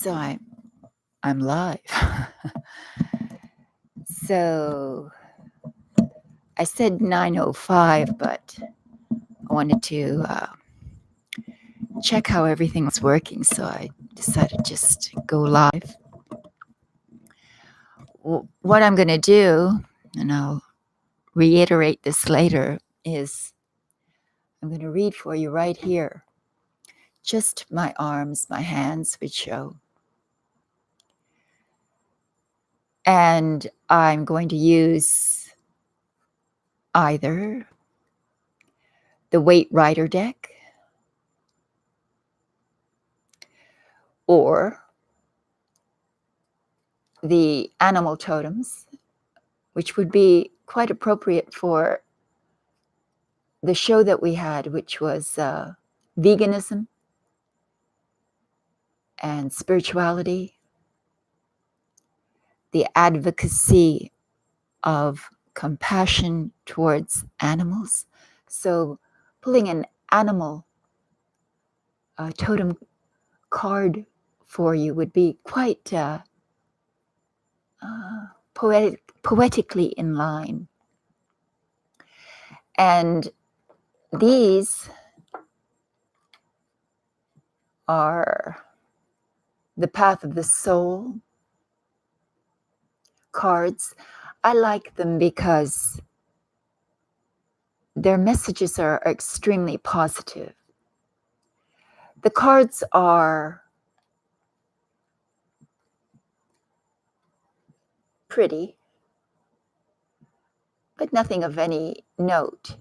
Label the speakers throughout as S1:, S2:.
S1: So I'm live. So I said 9:05, but I wanted to check how everything was working, so I decided just to go live. What I'm going to do, and I'll reiterate this later, is I'm going to read for you right here. Just my arms, my hands would show. And I'm going to use either the Weight Rider deck or the animal totems, which would be quite appropriate for the show that we had, which was veganism and spirituality, the advocacy of compassion towards animals. So pulling an animal totem card for you would be quite poetically in line. And these are the Path of the Soul cards. I like them because their messages are extremely positive. The cards are pretty, but nothing of any note.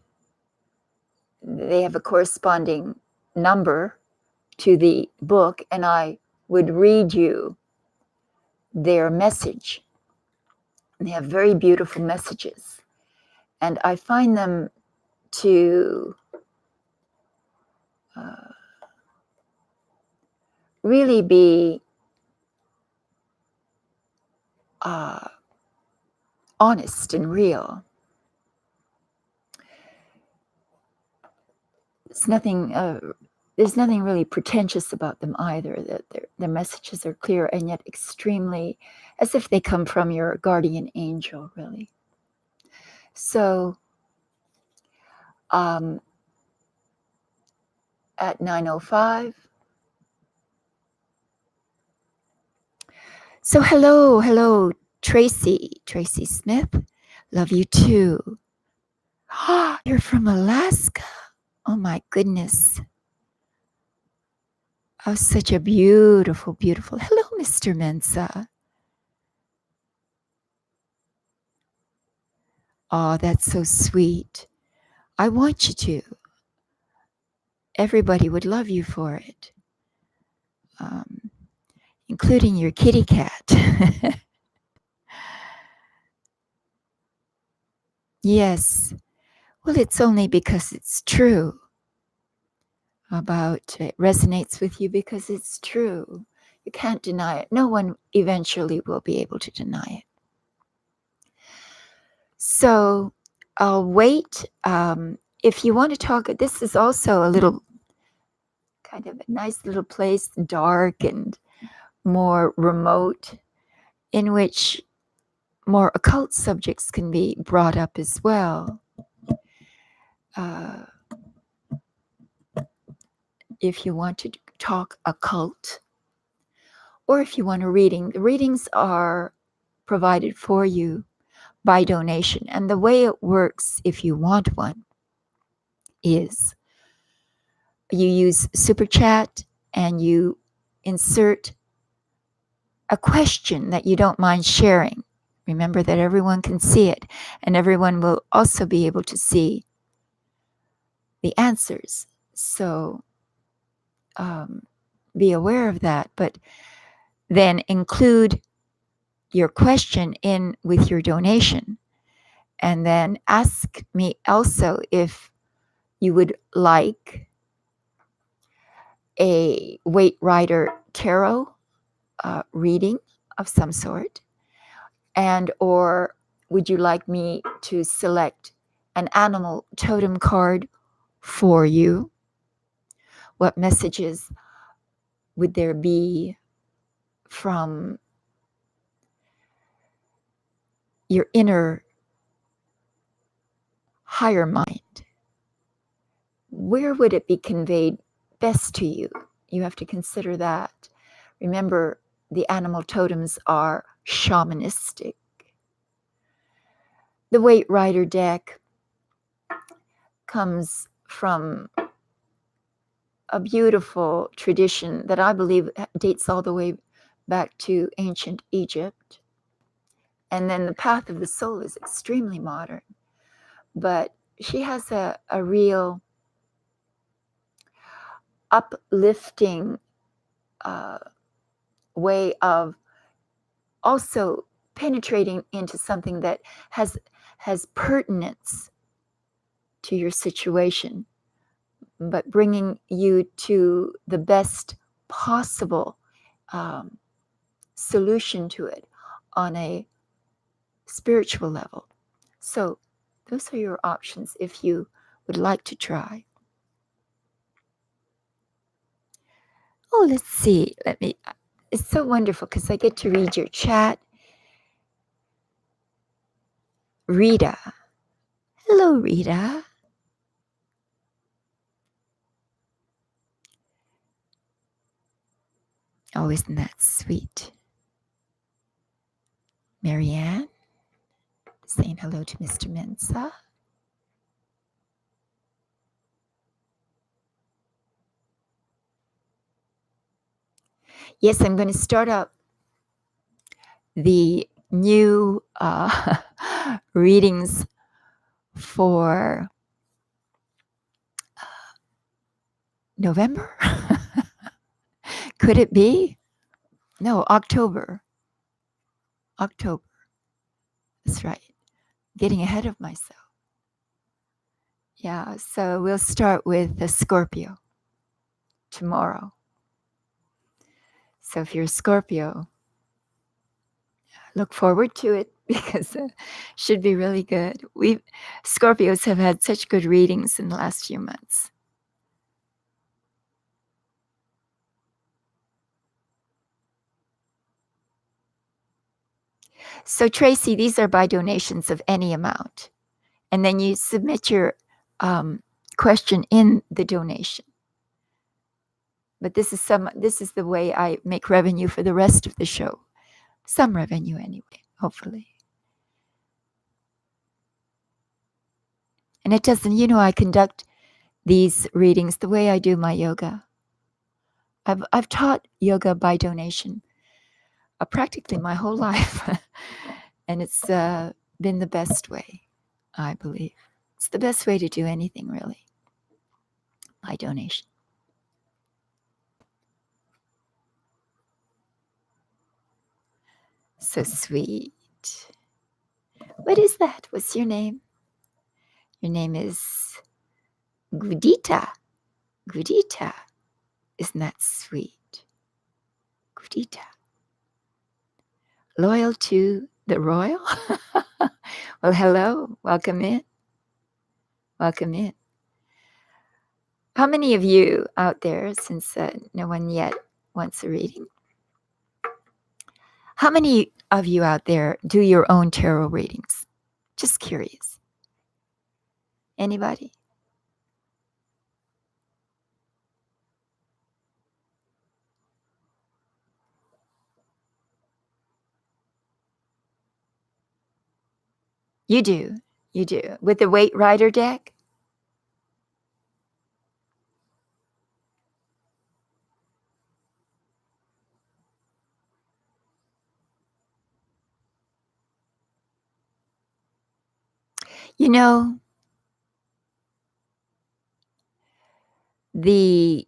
S1: They have a corresponding number to the book, and I would read you their message. They have very beautiful messages, and I find them to really be honest and real. There's nothing really pretentious about them either. That their messages are clear and yet extremely as if they come from your guardian angel, really. So at 9:05. So hello, Tracy Smith. Love you too. You're from Alaska. Oh my goodness. Oh, such a beautiful. Hello, Mr. Mensa. Oh, that's so sweet. I want you to. Everybody would love you for it, including your kitty cat. Yes. Well, it's only because it's true. It resonates with you because it's true. You can't deny it. No one eventually will be able to deny it. So I'll wait. If you want to talk, this is also a little kind of a nice little place, dark and more remote, in which more occult subjects can be brought up as well. If you want to talk occult, or if you want a reading, the readings are provided for you by donation. And the way it works, if you want one, is you use Super Chat and you insert a question that you don't mind sharing. Remember that everyone can see it, and everyone will also be able to see the answers. So be aware of that, but then include your question in with your donation. And then ask me also if you would like a Weight Rider tarot reading of some sort, and or would you like me to select an animal totem card for you? What messages would there be from your inner higher mind, where would it be conveyed best to you? You have to consider that. Remember, the animal totems are shamanistic. The Weight Rider deck comes from a beautiful tradition that I believe dates all the way back to ancient Egypt. And then the Path of the Soul is extremely modern. But she has a real uplifting way of also penetrating into something that has pertinence to your situation, but bringing you to the best possible solution to it on a spiritual level. So those are your options if you would like to try. Oh, let's see. It's so wonderful because I get to read your chat. Rita. Hello, Rita. Oh, isn't that sweet? Marianne, saying hello to Mr. Mensa. Yes, I'm going to start up the new readings for November. Could it be? No, October. October. That's right. Getting ahead of myself. Yeah, so we'll start with the Scorpio tomorrow. So if you're a Scorpio, look forward to it because it should be really good. Scorpios have had such good readings in the last few months. So Tracy, these are by donations of any amount. And then you submit your question in the donation. But this is the way I make revenue for the rest of the show. Some revenue anyway, hopefully. And it doesn't, I conduct these readings the way I do my yoga. I've taught yoga by donation practically my whole life. And it's been the best way, I believe. It's the best way to do anything, really, by donation. So sweet. What is that? What's your name? Your name is Gudita. Gudita. Isn't that sweet? Gudita. Loyal to the royal? Well, hello. Welcome in. Welcome in. How many of you out there, since no one yet wants a reading, how many of you out there do your own tarot readings? Just curious. Anybody? You do. You do. With the Weight Rider deck? You know, the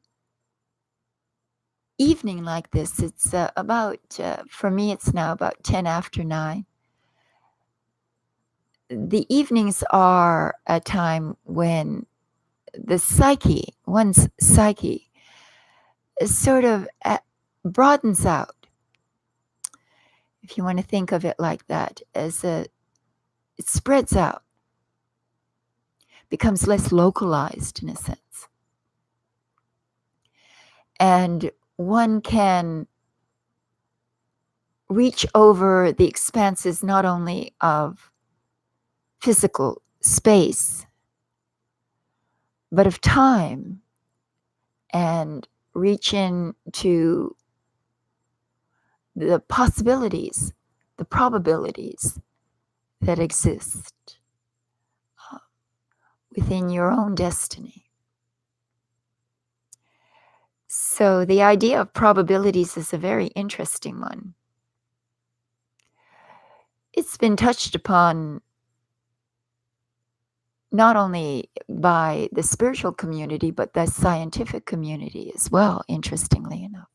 S1: evening like this, it's for me, it's now about 10 after 9. The evenings are a time when one's psyche, is sort of broadens out. If you want to think of it like that, it spreads out, becomes less localized in a sense. And one can reach over the expanses not only of physical space, but of time, and reach into the possibilities, the probabilities that exist within your own destiny. So the idea of probabilities is a very interesting one. It's been touched upon not only by the spiritual community, but the scientific community as well, interestingly enough.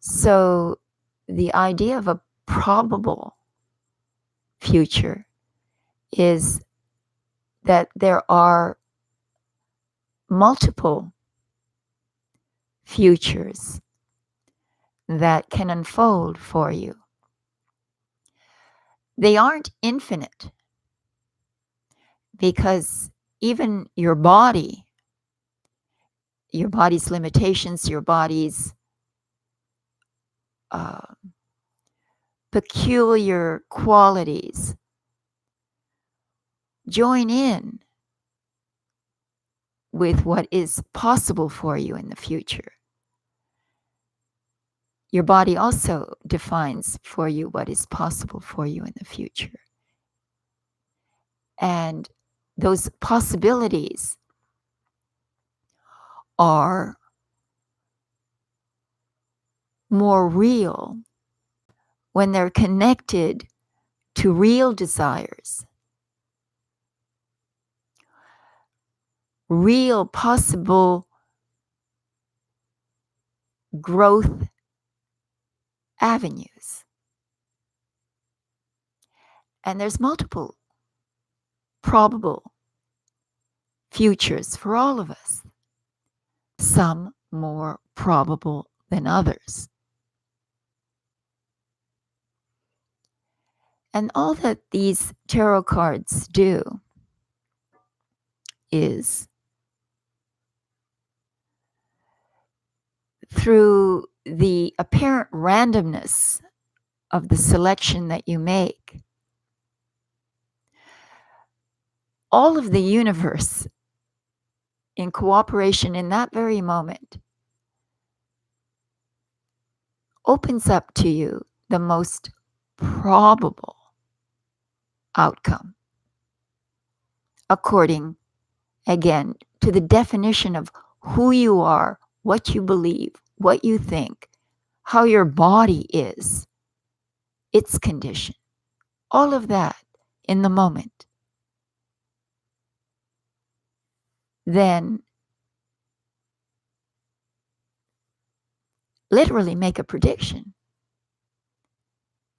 S1: So the idea of a probable future is that there are multiple futures that can unfold for you. They aren't infinite, because even your body's limitations, your body's peculiar qualities join in with what is possible for you in the future. Your body also defines for you what is possible for you in the future. And those possibilities are more real when they're connected to real desires, real possible growth avenues. And there's multiple probable futures for all of us, some more probable than others. And all that these tarot cards do is, through the apparent randomness of the selection that you make, all of the universe in cooperation in that very moment opens up to you the most probable outcome, according, again, to the definition of who you are, what you believe, what you think, how your body is, its condition, all of that in the moment. Then literally make a prediction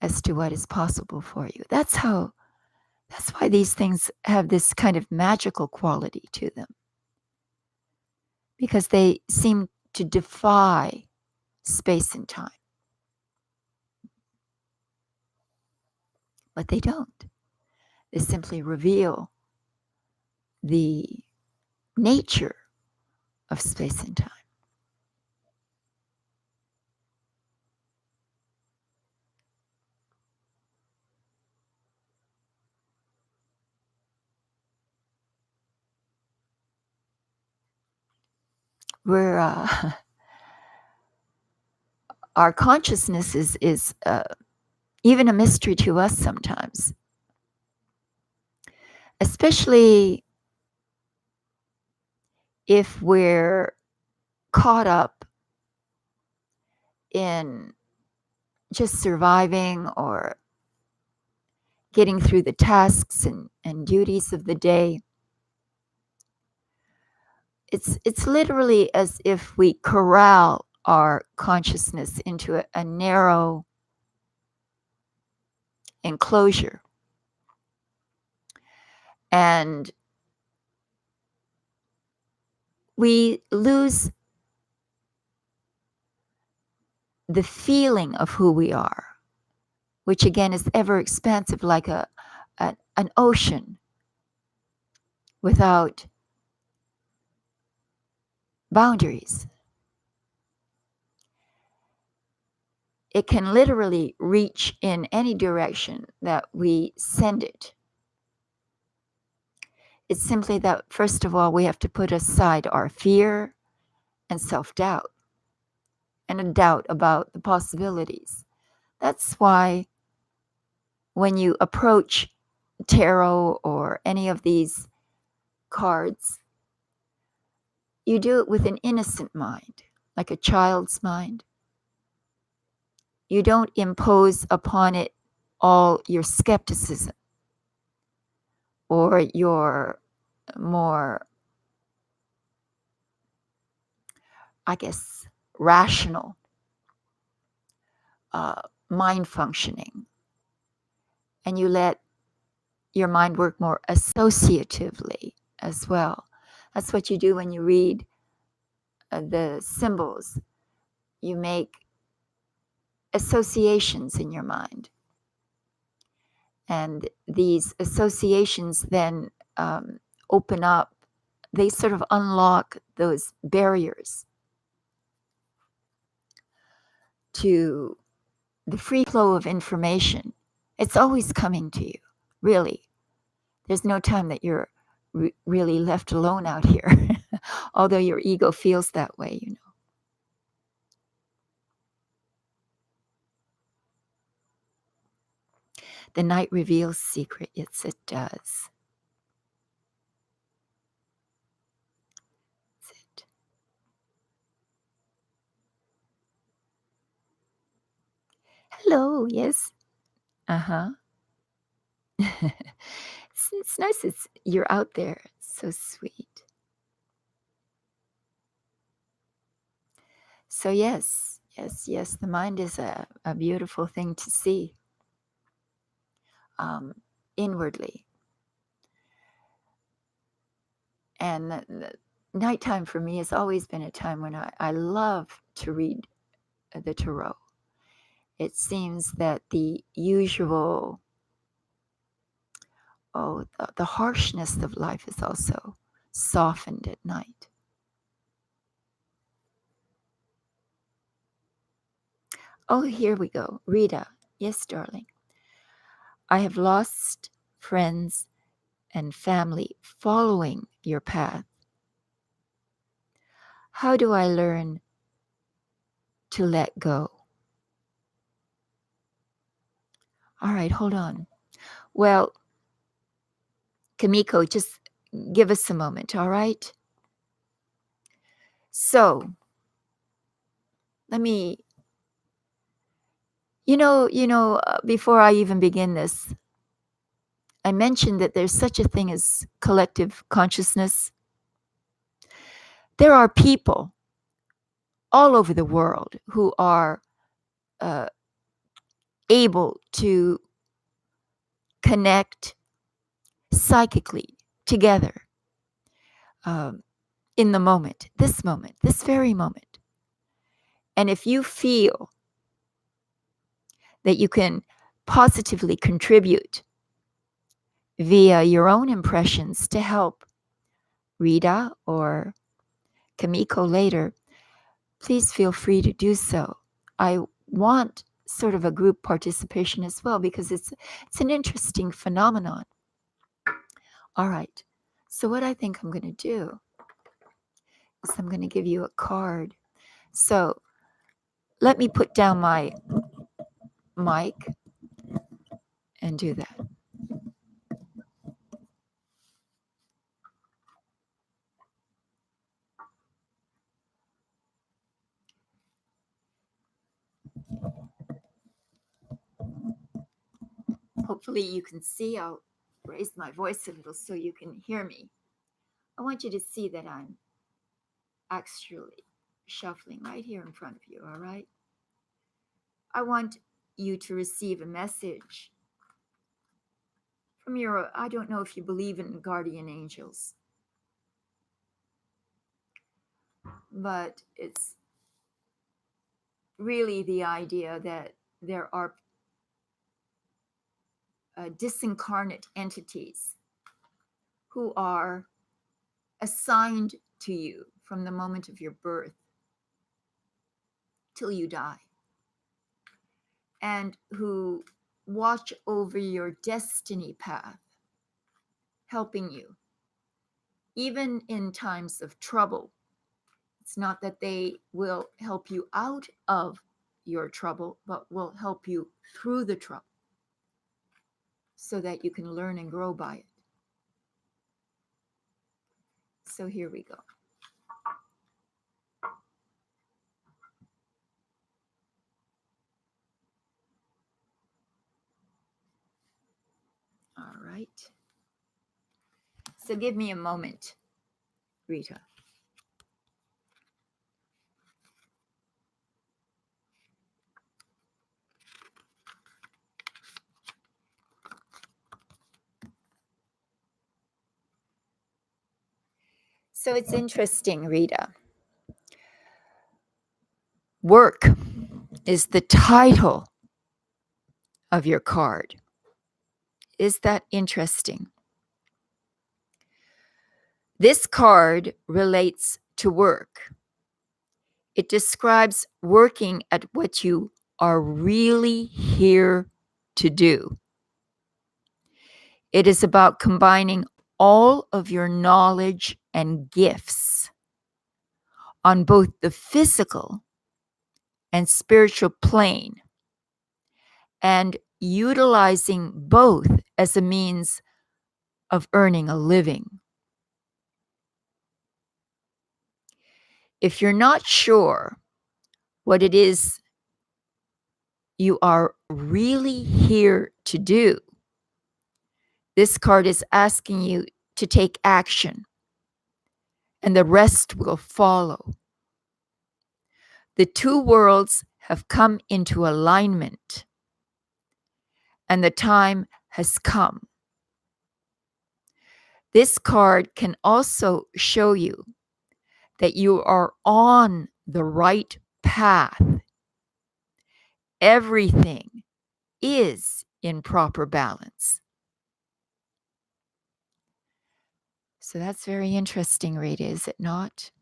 S1: as to what is possible for you. That's why these things have this kind of magical quality to them, because they seem to defy space and time. But they don't. They simply reveal the nature of space and time. We're our consciousness is even a mystery to us sometimes, especially if we're caught up in just surviving or getting through the tasks and duties of the day. It's literally as if we corral our consciousness into a narrow enclosure, and we lose the feeling of who we are, which again is ever expansive, like an ocean without boundaries. it can literally reach in any direction that we send it. It's simply that, first of all, we have to put aside our fear and self-doubt and a doubt about the possibilities. That's why when you approach tarot or any of these cards, you do it with an innocent mind, like a child's mind. You don't impose upon it all your skepticism or your more, I guess, rational mind functioning. And you let your mind work more associatively as well. That's what you do when you read the symbols. You make associations in your mind. And these associations then open up, they sort of unlock those barriers to the free flow of information. It's always coming to you, really. There's no time that you're really left alone out here, although your ego feels that way, you know. The night reveals secret. Yes, it does. That's it. Hello, yes. Uh-huh. It's nice you're out there. It's so sweet. So yes, the mind is a beautiful thing to see inwardly. And the nighttime for me has always been a time when I love to read the tarot. It seems that the usual, the harshness of life is also softened at night. Oh, here we go. Rita. Yes, darling. I have lost friends and family following your path. How do I learn to let go? All right, hold on. Well, Kumiko, just give us a moment, all right? So, let me, before I even begin this, I mentioned that there's such a thing as collective consciousness. There are people all over the world who are able to connect psychically together in the moment, this very moment. And if you feel that you can positively contribute via your own impressions to help Rita or Kumiko later, please feel free to do so. I want sort of a group participation as well because it's an interesting phenomenon. All right. So what I think I'm going to do is I'm going to give you a card. So let me put down my mic and do that. Hopefully you can see. I'll raise my voice a little so you can hear me. I want you to see that I'm actually shuffling right here in front of you, all right? I want you to receive a message from your, I don't know if you believe in guardian angels, but it's really the idea that there are disincarnate entities who are assigned to you from the moment of your birth till you die. and who watch over your destiny path, helping you, even in times of trouble. It's not that they will help you out of your trouble, but will help you through the trouble so that you can learn and grow by it. So here we go. All right. So give me a moment, Rita. So it's interesting, Rita. Work is the title of your card. Is that interesting? This card relates to work. It describes working at what you are really here to do. It is about combining all of your knowledge and gifts on both the physical and spiritual plane, and utilizing both as a means of earning a living. If you're not sure what it is you are really here to do, this card is asking you to take action, and the rest will follow. The two worlds have come into alignment, and the time has come. This card can also show you that you are on the right path. Everything is in proper balance. So that's very interesting, Rita, is it not?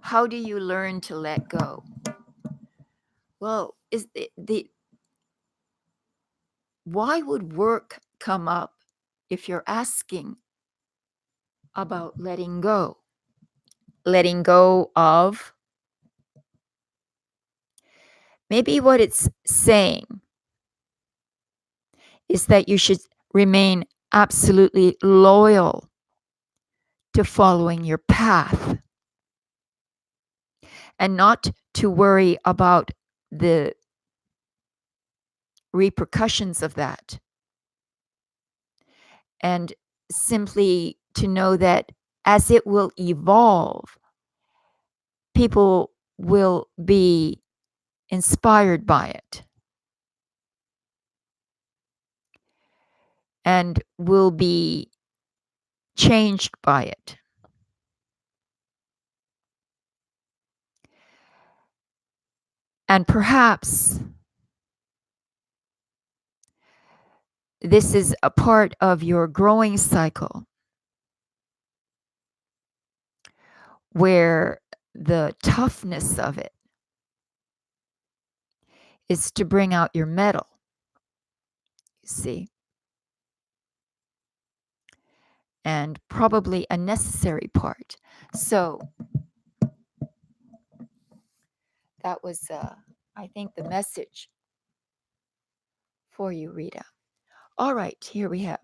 S1: How do you learn to let go? Well, is the why would work come up if you're asking about letting go? Letting go of? Maybe what it's saying is that you should remain absolutely loyal to following your path and not to worry about the repercussions of that. And simply to know that as it will evolve, people will be inspired by it and will be changed by it. And perhaps this is a part of your growing cycle where the toughness of it is to bring out your mettle, you see, and probably a necessary part. So that was, I think, the message for you, Rita. All right, here we have.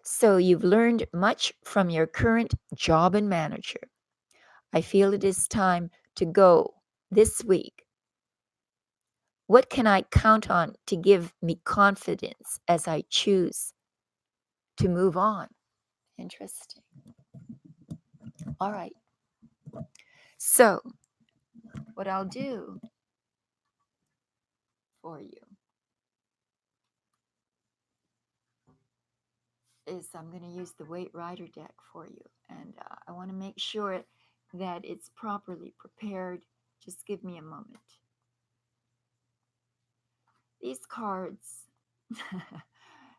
S1: So you've learned much from your current job and manager. I feel it is time to go this week. What can I count on to give me confidence as I choose to move on? Interesting. All right. So, what I'll do for you is I'm going to use the Weight Rider deck for you. And I want to make sure that it's properly prepared. Just give me a moment. These cards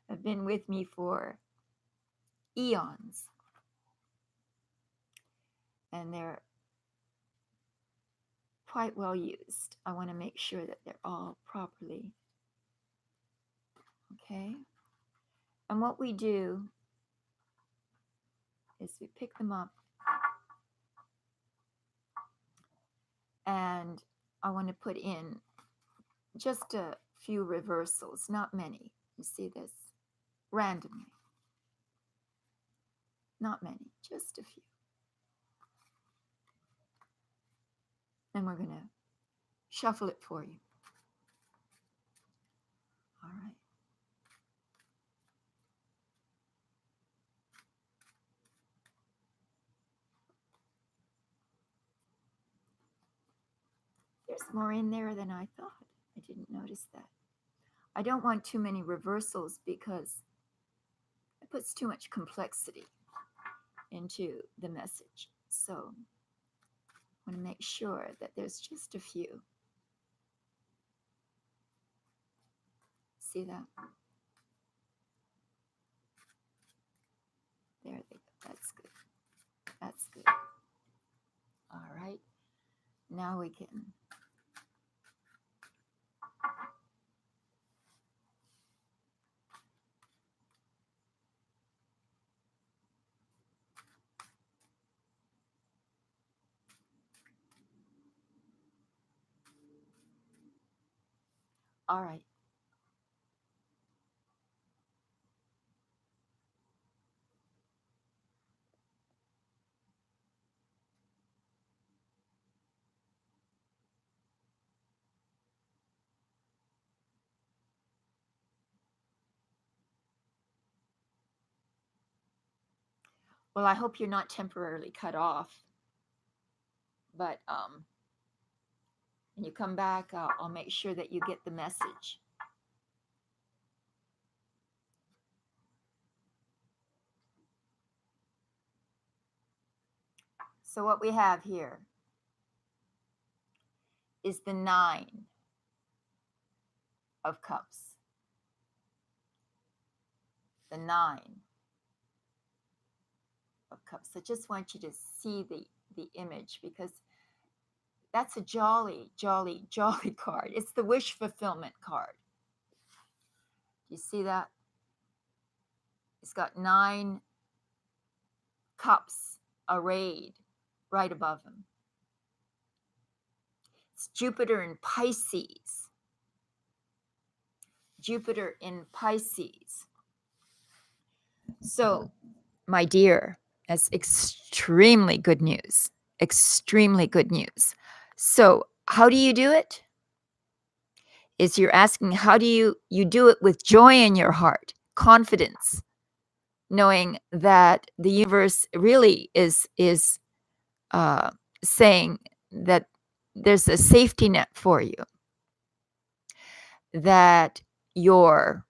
S1: have been with me for eons. And they're quite well used. I want to make sure that they're all properly. Okay. And what we do is we pick them up, and I want to put in just a few reversals, not many. You see this? Randomly. Not many, just a few. And we're going to shuffle it for you. All right. There's more in there than I thought. I didn't notice that. I don't want too many reversals because it puts too much complexity into the message. So I want to make sure that there's just a few. See that? There they go. That's good. That's good. All right. Now we can all right. Well, I hope you're not temporarily cut off. But when you come back, I'll make sure that you get the message. So what we have here is the 9 of Cups. The 9 of Cups. I just want you to see the image, because that's a jolly, jolly, jolly card. It's the wish fulfillment card. Do you see that? It's got 9 cups arrayed right above him. It's Jupiter in Pisces. Jupiter in Pisces. So, my dear, that's extremely good news. Extremely good news. So, how do you do it? Is you're asking, how do you do it with joy in your heart, confidence, knowing that the universe really is saying that there's a safety net for you, that your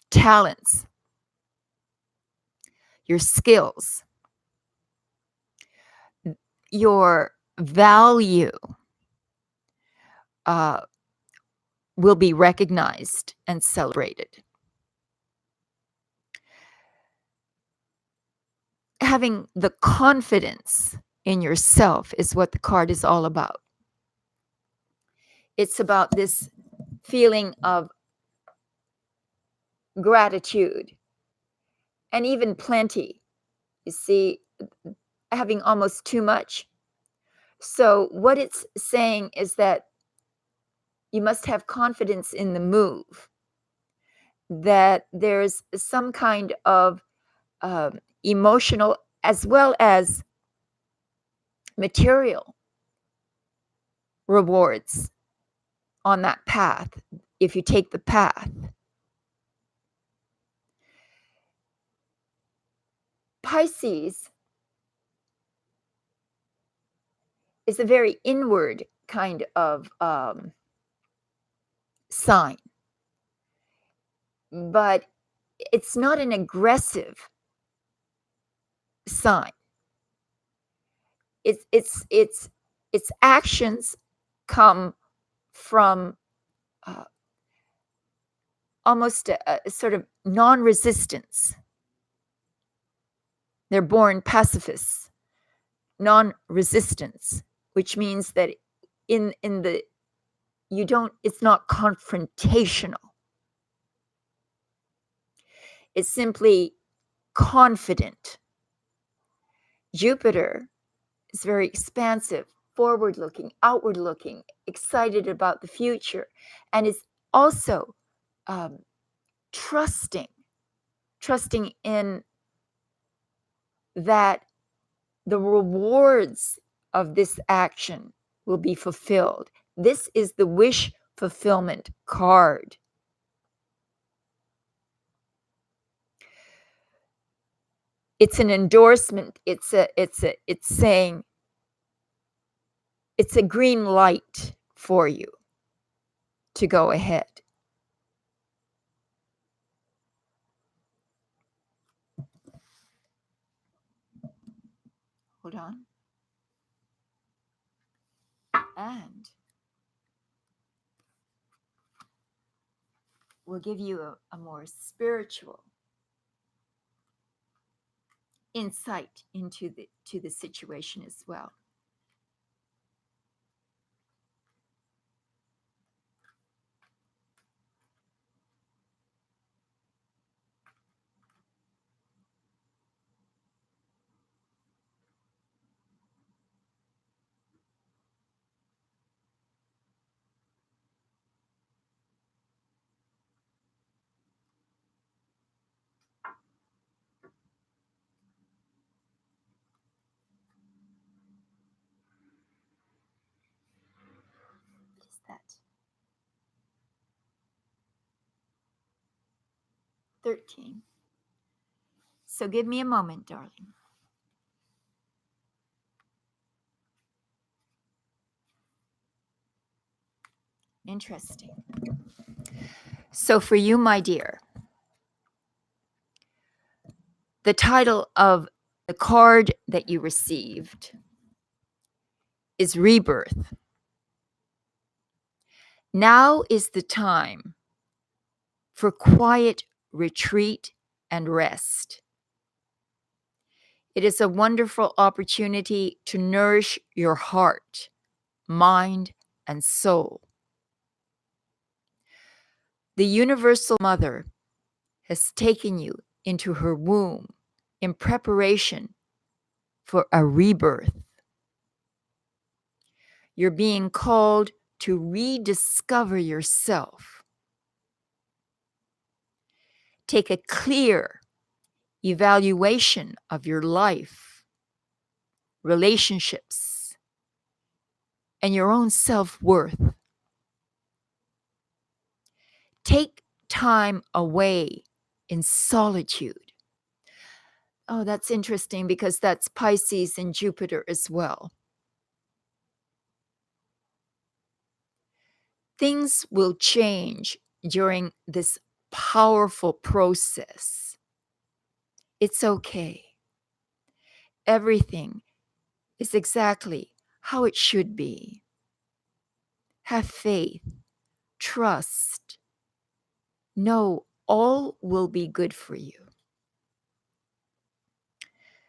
S1: talents, your skills, your value will be recognized and celebrated. Having the confidence in yourself is what the card is all about. It's about this feeling of gratitude and even plenty. You see, having almost too much. So what it's saying is that you must have confidence in the move, that there's some kind of emotional as well as material rewards on that path if you take the path. Pisces is a very inward kind of sign, but it's not an aggressive sign. Its actions come from almost a sort of non-resistance. They're born pacifists, non-resistance, which means that it's not confrontational. It's simply confident. Jupiter is very expansive, forward-looking, outward-looking, excited about the future, and is also trusting in that the rewards of this action will be fulfilled. This is the wish fulfillment card. It's an endorsement. It's saying it's a green light for you to go ahead. Hold on. And we'll give you a more spiritual insight into the situation as well. What is that? 13. So give me a moment, darling. Interesting. So for you, my dear, the title of the card that you received is Rebirth. Now is the time for quiet retreat and rest. It is a wonderful opportunity to nourish your heart, mind, and soul. The Universal Mother has taken you into her womb in preparation for a rebirth. You're being called to rediscover yourself. Take a clear evaluation of your life, relationships, and your own self-worth. Take time away in solitude. Oh, that's interesting because that's Pisces and Jupiter as well. Things will change during this powerful process. It's okay. Everything is exactly how it should be. Have faith, trust. Know all will be good for you.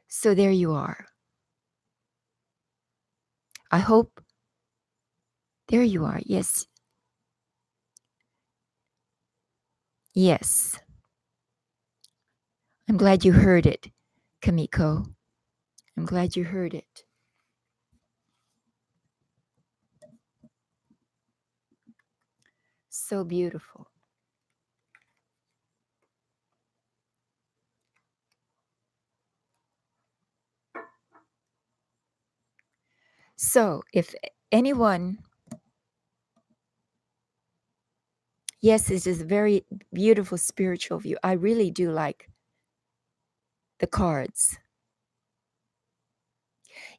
S1: So there you are. I hope. There you are. Yes. Yes. I'm glad you heard it, Kumiko. I'm glad you heard it. So beautiful. So if anyone, yes, this is a very beautiful spiritual view. I really do like the cards.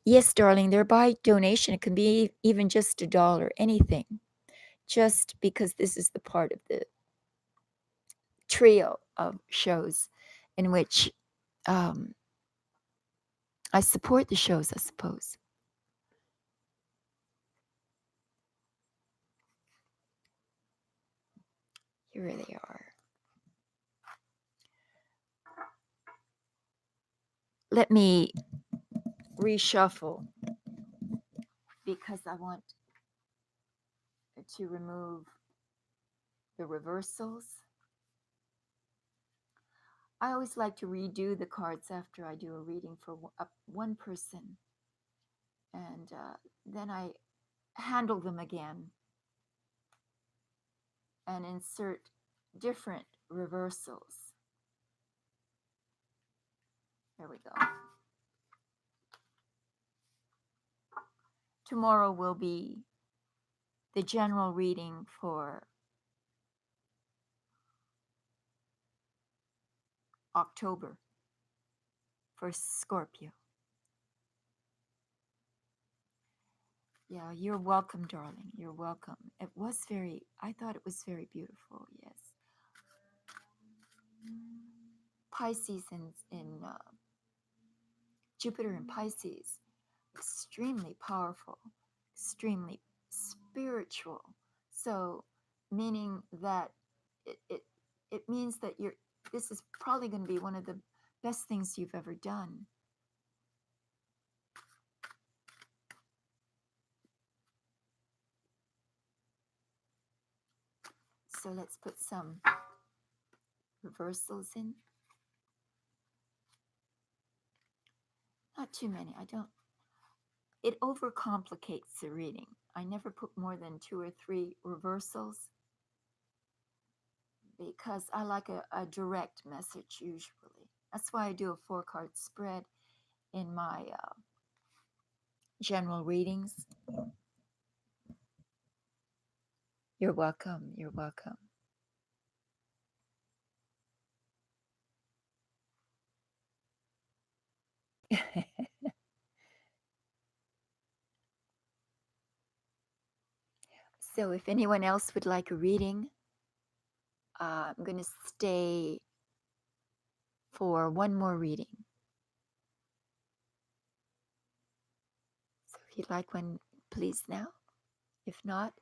S1: Yes, darling, they're by donation. It can be even just $1, anything. Just because this is the part of the trio of shows in which I support the shows, I suppose. Here they are. let me reshuffle because I want to remove the reversals. I always like to redo the cards after I do a reading for one person, and then I handle them again and insert different reversals. There we go. Tomorrow will be the general reading for October for Scorpio. Yeah, you're welcome, darling. You're welcome. I thought it was very beautiful, yes. Pisces in Jupiter and Pisces, extremely powerful, extremely spiritual. So, meaning that it means that this is probably going to be one of the best things you've ever done. So let's put some reversals in. Not too many. It overcomplicates the reading. I never put more than 2 or 3 reversals because I like a direct message usually. That's why I do a 4-card spread in my general readings. You're welcome. You're welcome. So if anyone else would like a reading, I'm going to stay for one more reading. So if you'd like one, please now. If not,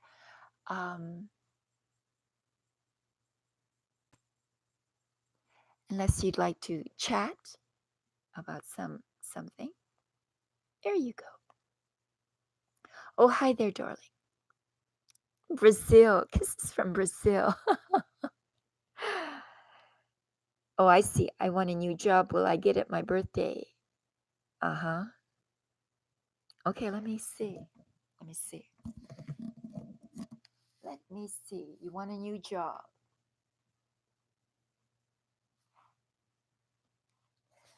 S1: unless you'd like to chat about something, there you go. Oh, hi there, darling. Brazil. Kisses from Brazil. Oh, I see. I want a new job. Will I get it my birthday? Uh-huh. Okay, let me see. Let me see. Let me see. You want a new job?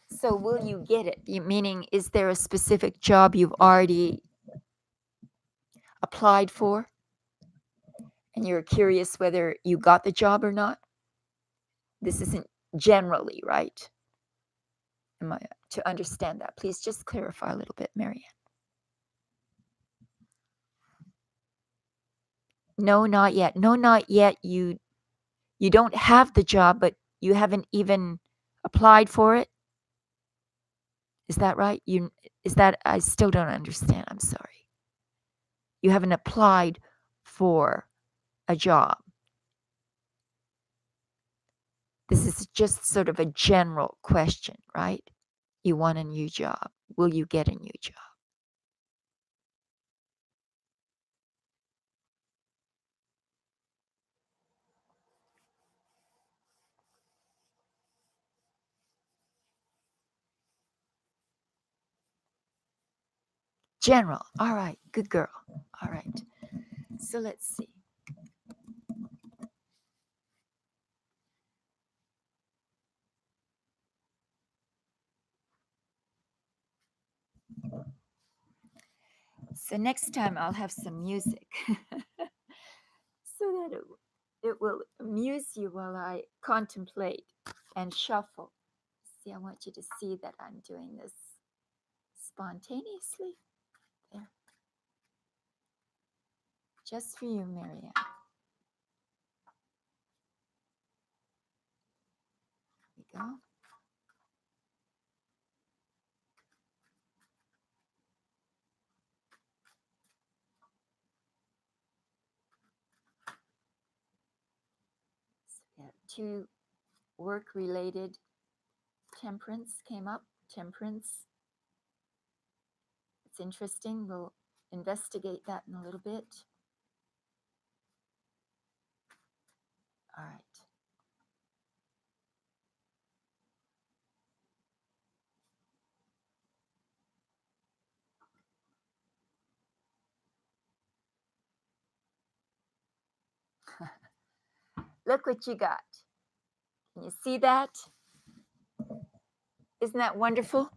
S1: So will you get it? Meaning, is there a specific job you've already applied for? And you're curious whether you got the job or not? This isn't generally, right? Am I to understand that? Please just clarify a little bit, Marianne. No, not yet. No, not yet. You don't have the job, but you haven't even applied for it. Is that right? I still don't understand. I'm sorry. You haven't applied for a job. This is just sort of a general question, right? You want a new job. Will you get a new job? General. All right. Good girl. All right. So let's see. So next time I'll have some music so that it will amuse you while I contemplate and shuffle. See, I want you to see that I'm doing this spontaneously. There. Just for you, Marianne. There we go. So we have 2 work-related. Temperance came up. Temperance. It's interesting. We'll investigate that in a little bit. All right. Look what you got. Can you see that? Isn't that wonderful?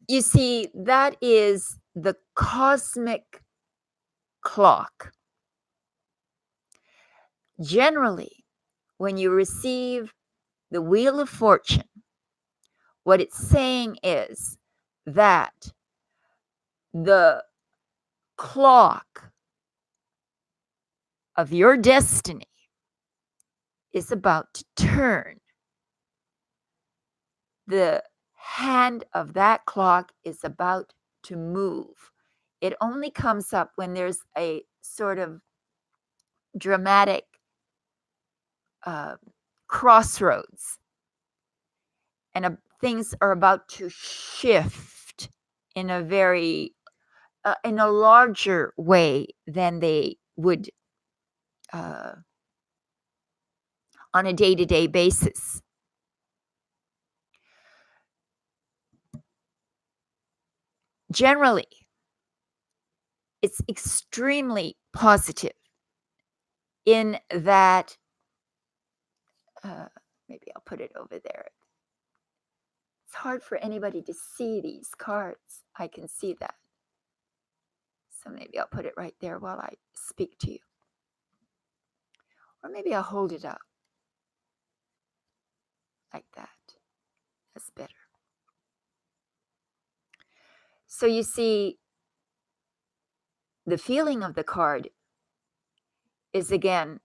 S1: You see, that is the cosmic clock. Generally, when you receive the Wheel of Fortune, what it's saying is that the clock of your destiny is about to turn. The hand of that clock is about to move. It only comes up when there's a sort of dramatic crossroads and things are about to shift in a very in a larger way than they would on a day-to-day basis. Generally, it's extremely positive in that maybe I'll put it over there. It's hard for anybody to see these cards. I can see that. So maybe I'll put it right there while I speak to you. Or maybe I'll hold it up like that. That's better. So you see, the feeling of the card is, again,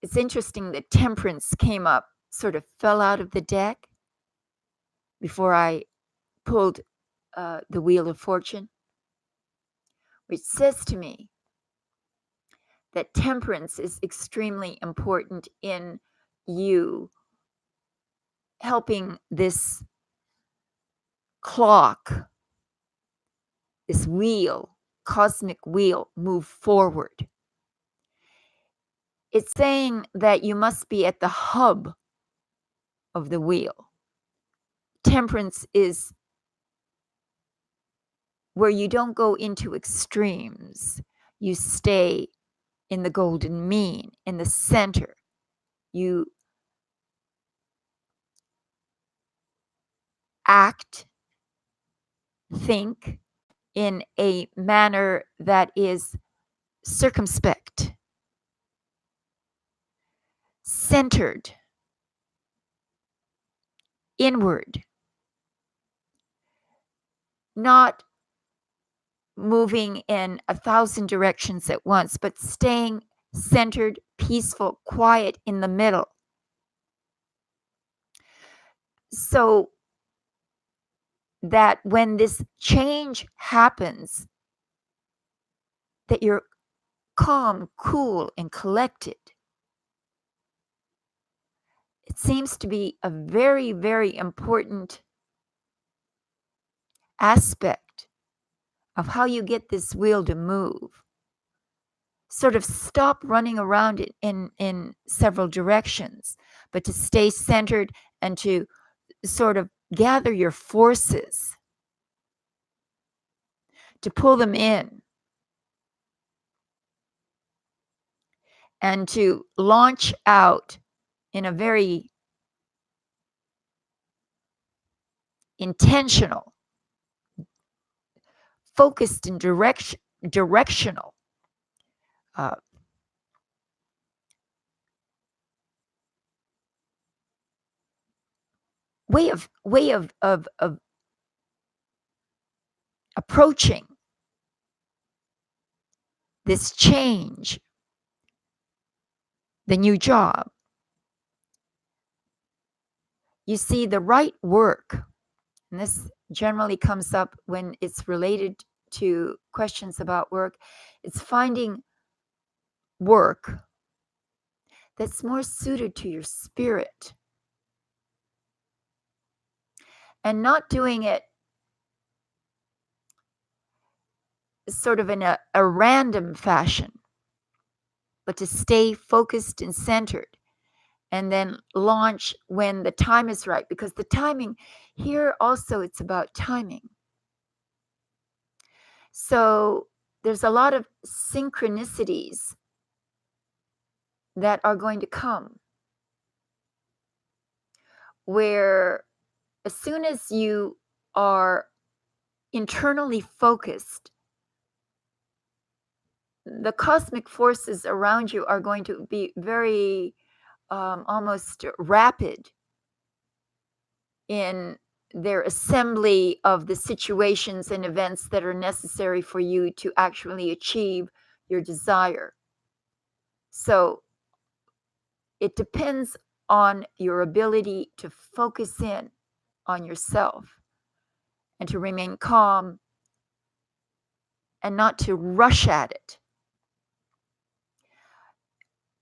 S1: it's interesting that Temperance came up, sort of fell out of the deck before I pulled the Wheel of Fortune, which says to me that temperance is extremely important in you helping this clock, this wheel, cosmic wheel, move forward. It's saying that you must be at the hub of the wheel. Temperance is where you don't go into extremes. You stay in the golden mean, in the center. You act, think in a manner that is circumspect, centered, inward, not moving in 1,000 directions at once, but staying centered, peaceful, quiet in the middle. So that when this change happens, that you're calm, cool, and collected. It seems to be a very, very important aspect of how you get this wheel to move. Sort of stop running around it in several directions, but to stay centered and to sort of gather your forces, to pull them in, and to launch out in a very intentional, focused and directional way of approaching this change, the new job. You see, the right work, and this generally comes up when it's related to questions about work, it's finding work that's more suited to your spirit, and not doing it sort of in a random fashion, but to stay focused and centered, and then launch when the time is right, because the timing here also, it's about timing. So there's a lot of synchronicities that are going to come, where as soon as you are internally focused, the cosmic forces around you are going to be very almost rapid in their assembly of the situations and events that are necessary for you to actually achieve your desire. So it depends on your ability to focus in on yourself and to remain calm and not to rush at it.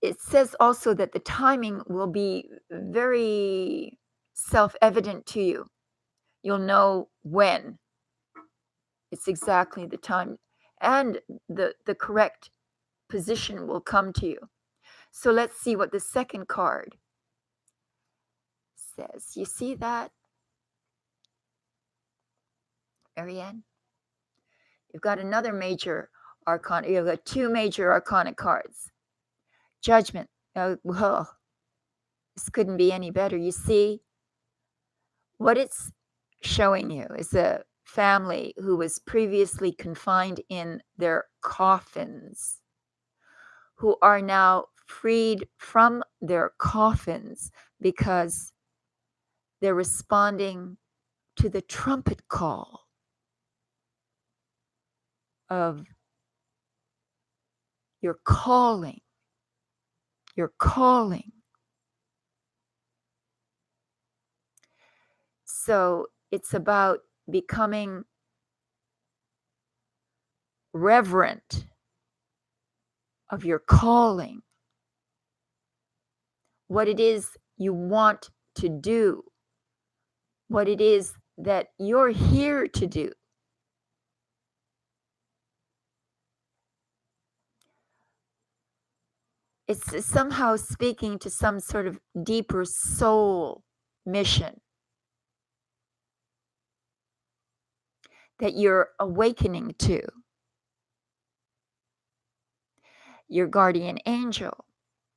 S1: It says also that the timing will be very self-evident to you. You'll know when it's exactly the time, and the correct position will come to you. So let's see what the second card says. You see that, Marianne? You've got another major arcana. You've got two major arcana cards. Judgment. Well, this couldn't be any better. You see, what it's showing you is a family who was previously confined in their coffins, who are now freed from their coffins because they're responding to the trumpet call of your calling. Your calling. So it's about becoming reverent of your calling, what it is you want to do, what it is that you're here to do. It's somehow speaking to some sort of deeper soul mission that you're awakening to. Your guardian angel,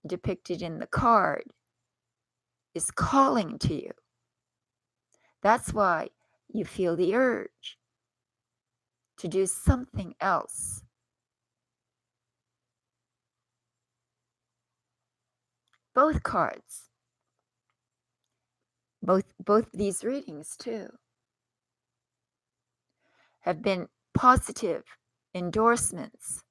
S1: depicted in the card, is calling to you. That's why you feel the urge to do something else. Both cards, both these readings too, have been positive endorsements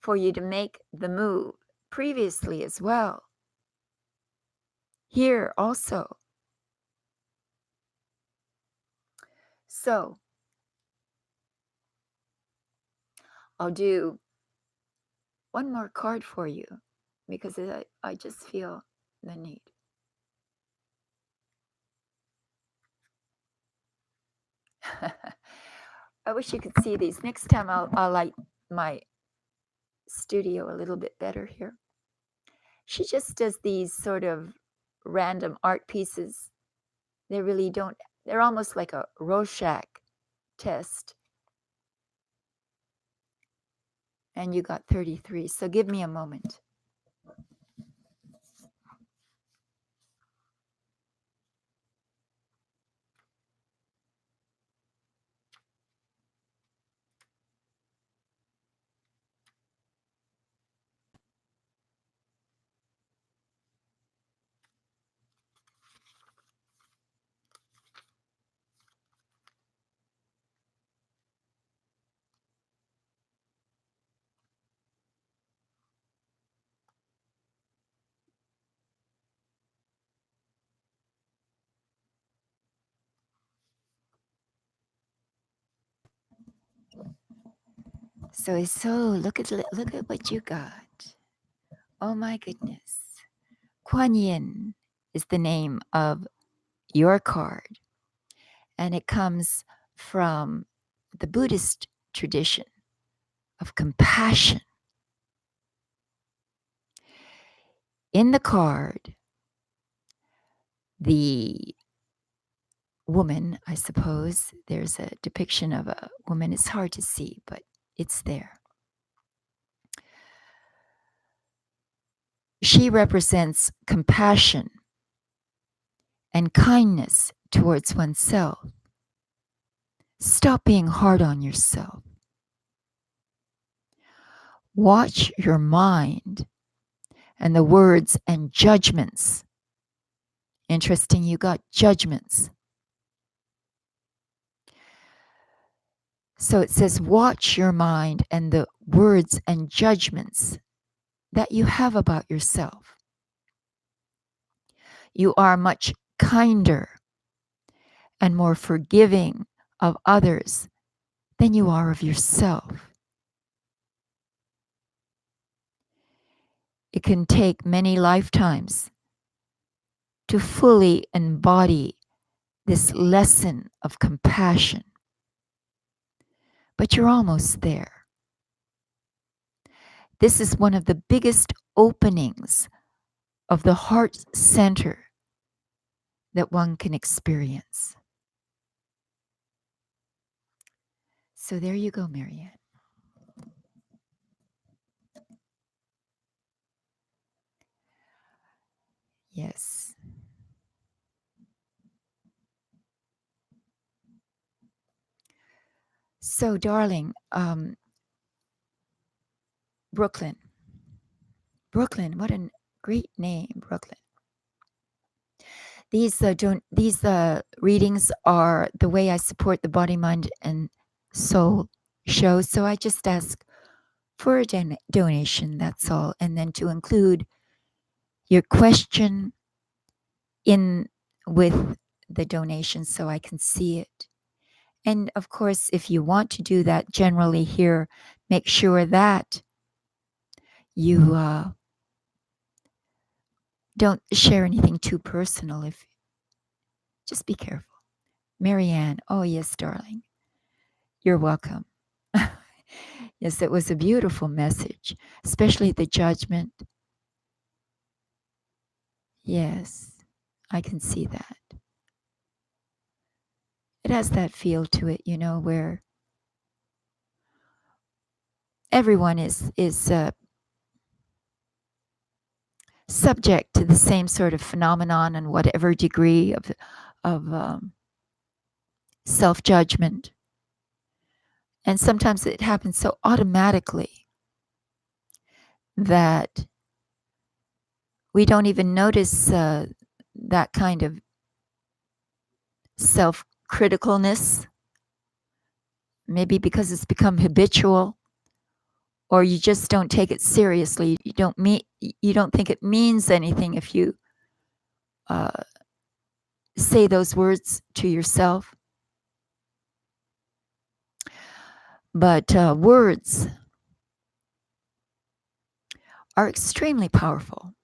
S1: for you to make the move previously as well. Here also. So I'll do one more card for you because I just feel the need. I wish you could see these. Next time I'll light my studio a little bit better here. She just does these sort of random art pieces. They really don't, they're almost like a Rorschach test. And you got 33. So give me a moment. So look at what you got. Oh my goodness. Kuan Yin is the name of your card. And it comes from the Buddhist tradition of compassion. In the card, the woman, I suppose, there's a depiction of a woman. It's hard to see, but it's there. She represents compassion and kindness towards oneself. Stop being hard on yourself. Watch your mind and the words and judgments. Interesting, you got judgments. So it says, watch your mind and the words and judgments that you have about yourself. You are much kinder and more forgiving of others than you are of yourself. It can take many lifetimes to fully embody this lesson of compassion. But you're almost there. This is one of the biggest openings of the heart center that one can experience. So there you go, Marianne. Yes. So, darling, Brooklyn. Brooklyn, what a great name, Brooklyn. These readings are the way I support the Body, Mind, and Soul show. So I just ask for a donation, that's all. And then to include your question in with the donation so I can see it. And of course, if you want to do that generally here, make sure that you don't share anything too personal. If just be careful. Marianne, oh yes, darling. You're welcome. Yes, it was a beautiful message, especially the judgment. Yes, I can see that. It has that feel to it, where everyone is subject to the same sort of phenomenon and whatever degree of self-judgment. And sometimes it happens so automatically that we don't even notice that kind of self-criticalness, maybe because it's become habitual, or you just don't take it seriously. You don't think it means anything if you say those words to yourself. But words are extremely powerful.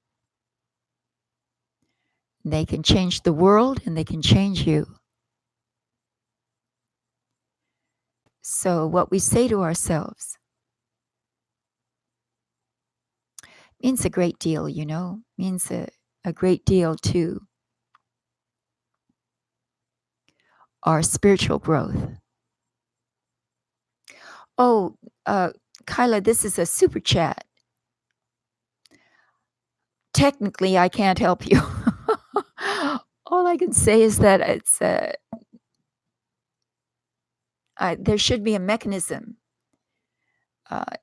S1: They can change the world and they can change you. So what we say to ourselves means a great deal, means a great deal to our spiritual growth. Oh, Kyla, this is a super chat. Technically, I can't help you. All I can say is that it's there should be a mechanism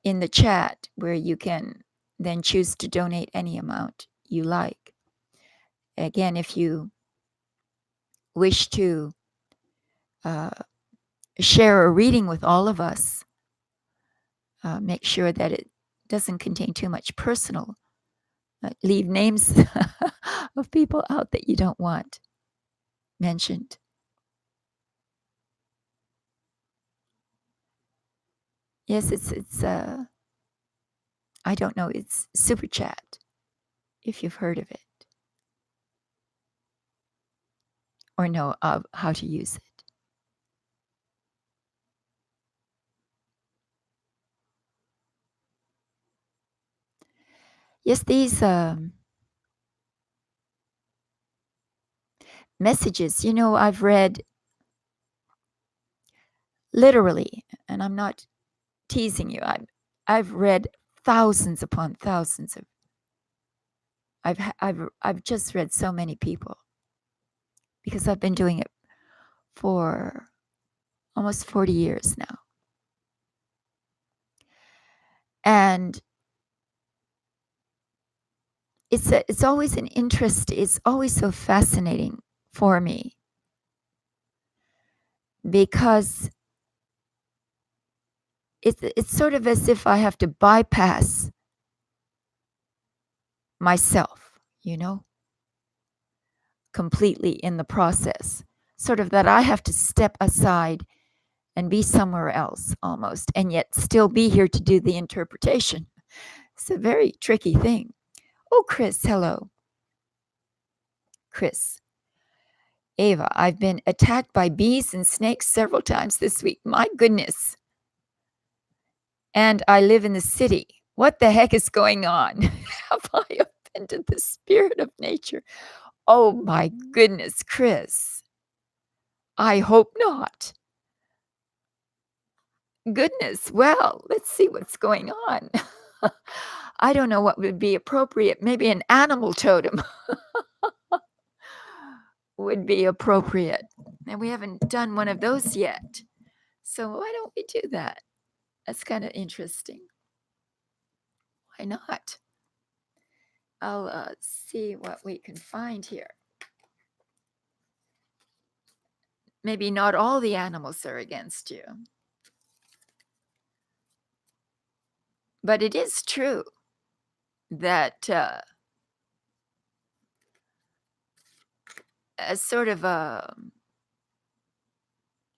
S1: in the chat where you can then choose to donate any amount you like. Again, if you wish to share a reading with all of us, make sure that it doesn't contain too much personal. Leave names of people out that you don't want mentioned. Yes, it's I don't know, it's Super Chat, if you've heard of it or know of how to use it. Yes, these messages, I've read literally, and I'm not teasing you. I've read thousands upon thousands of. I've just read so many people because I've been doing it for almost 40 years now. And it's always an interest. It's always so fascinating for me because it's sort of as if I have to bypass myself, completely in the process. Sort of that I have to step aside and be somewhere else almost, and yet still be here to do the interpretation. It's a very tricky thing. Oh, Chris, hello. Chris. Ava, I've been attacked by bees and snakes several times this week. My goodness. And I live in the city. What the heck is going on? Have I offended the spirit of nature? Oh my goodness, Chris. I hope not. Goodness, well, let's see what's going on. I don't know what would be appropriate. Maybe an animal totem would be appropriate. And we haven't done one of those yet. So why don't we do that? That's kind of interesting. Why not? I'll see what we can find here. Maybe not all the animals are against you. But it is true that a sort of a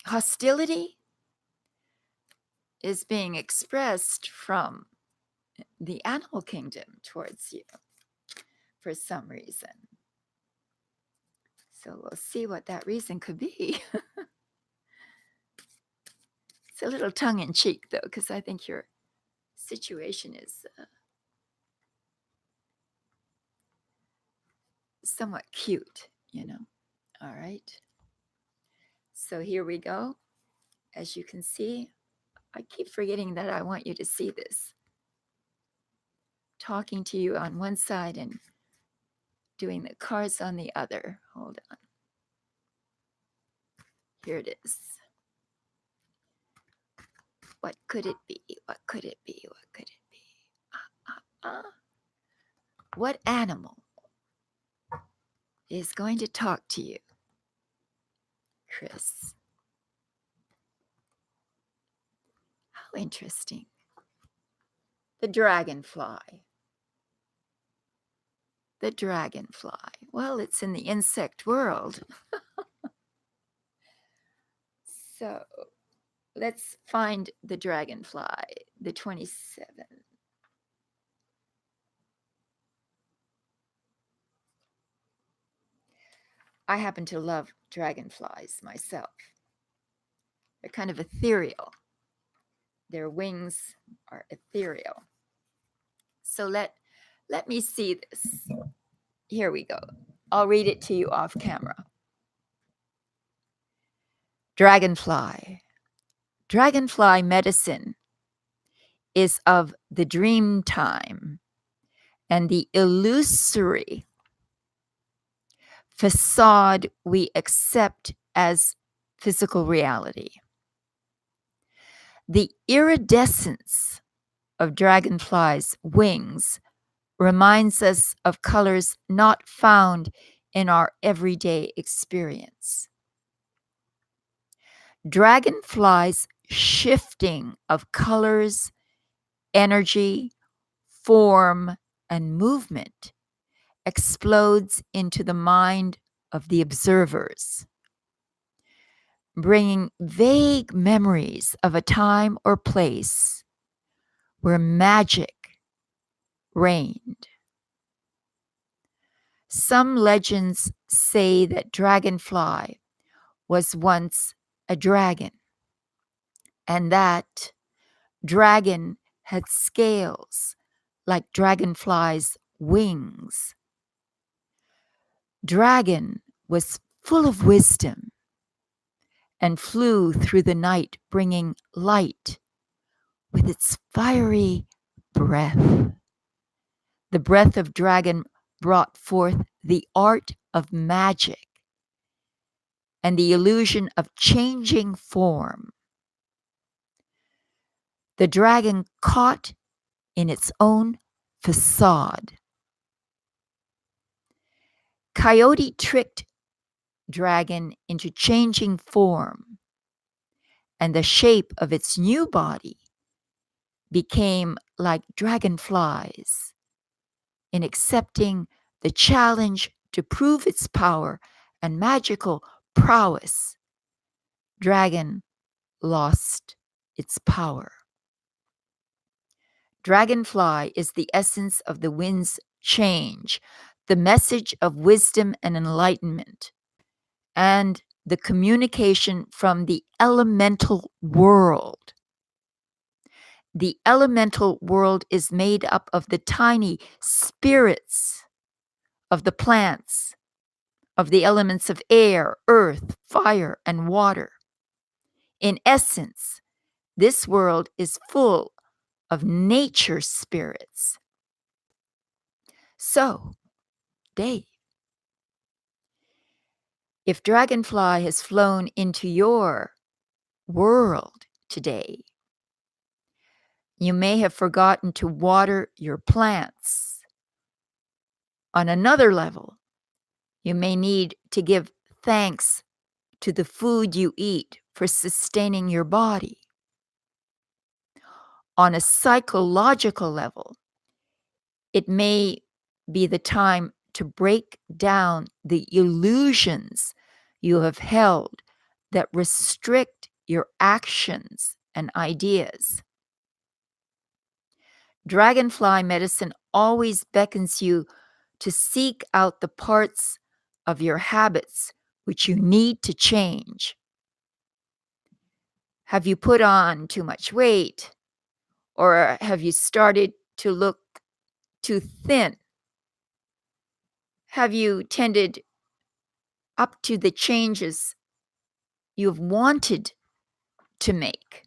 S1: hostility is being expressed from the animal kingdom towards you for some reason. So we'll see what that reason could be. It's a little tongue-in-cheek, though, because I think your situation is somewhat cute, All right. So here we go. As you can see, I keep forgetting that I want you to see this. Talking to you on one side and doing the cards on the other. Hold on. Here it is. What could it be? What could it be? What could it be? What animal is going to talk to you, Chris? How interesting. The dragonfly. The dragonfly. Well, it's in the insect world. So let's find the dragonfly, the 27. I happen to love dragonflies myself. They're kind of ethereal. Their wings are ethereal. So let me see this. Here we go. I'll read it to you off camera. Dragonfly. Dragonfly medicine is of the dream time and the illusory facade we accept as physical reality. The iridescence of dragonflies' wings reminds us of colors not found in our everyday experience. Dragonflies' shifting of colors, energy, form, and movement explodes into the mind of the observers, bringing vague memories of a time or place where magic reigned. Some legends say that Dragonfly was once a dragon, and that dragon had scales like dragonflies' wings. Dragon was full of wisdom and flew through the night, bringing light with its fiery breath. The breath of dragon brought forth the art of magic and the illusion of changing form. The dragon caught in its own facade. Coyote tricked dragon into changing form, and the shape of its new body became like dragonflies. In accepting the challenge to prove its power and magical prowess, dragon lost its power. Dragonfly is the essence of the wind's change, the message of wisdom and enlightenment, and the communication from the elemental world. The elemental world is made up of the tiny spirits of the plants, of the elements of air, earth, fire, and water. In essence, this world is full of nature spirits. So, Dave, if Dragonfly has flown into your world today, you may have forgotten to water your plants. On another level, you may need to give thanks to the food you eat for sustaining your body. On a psychological level, it may be the time to break down the illusions you have held that restrict your actions and ideas. Dragonfly medicine always beckons you to seek out the parts of your habits which you need to change. Have you put on too much weight? Or have you started to look too thin? Have you tended up to the changes you've wanted to make?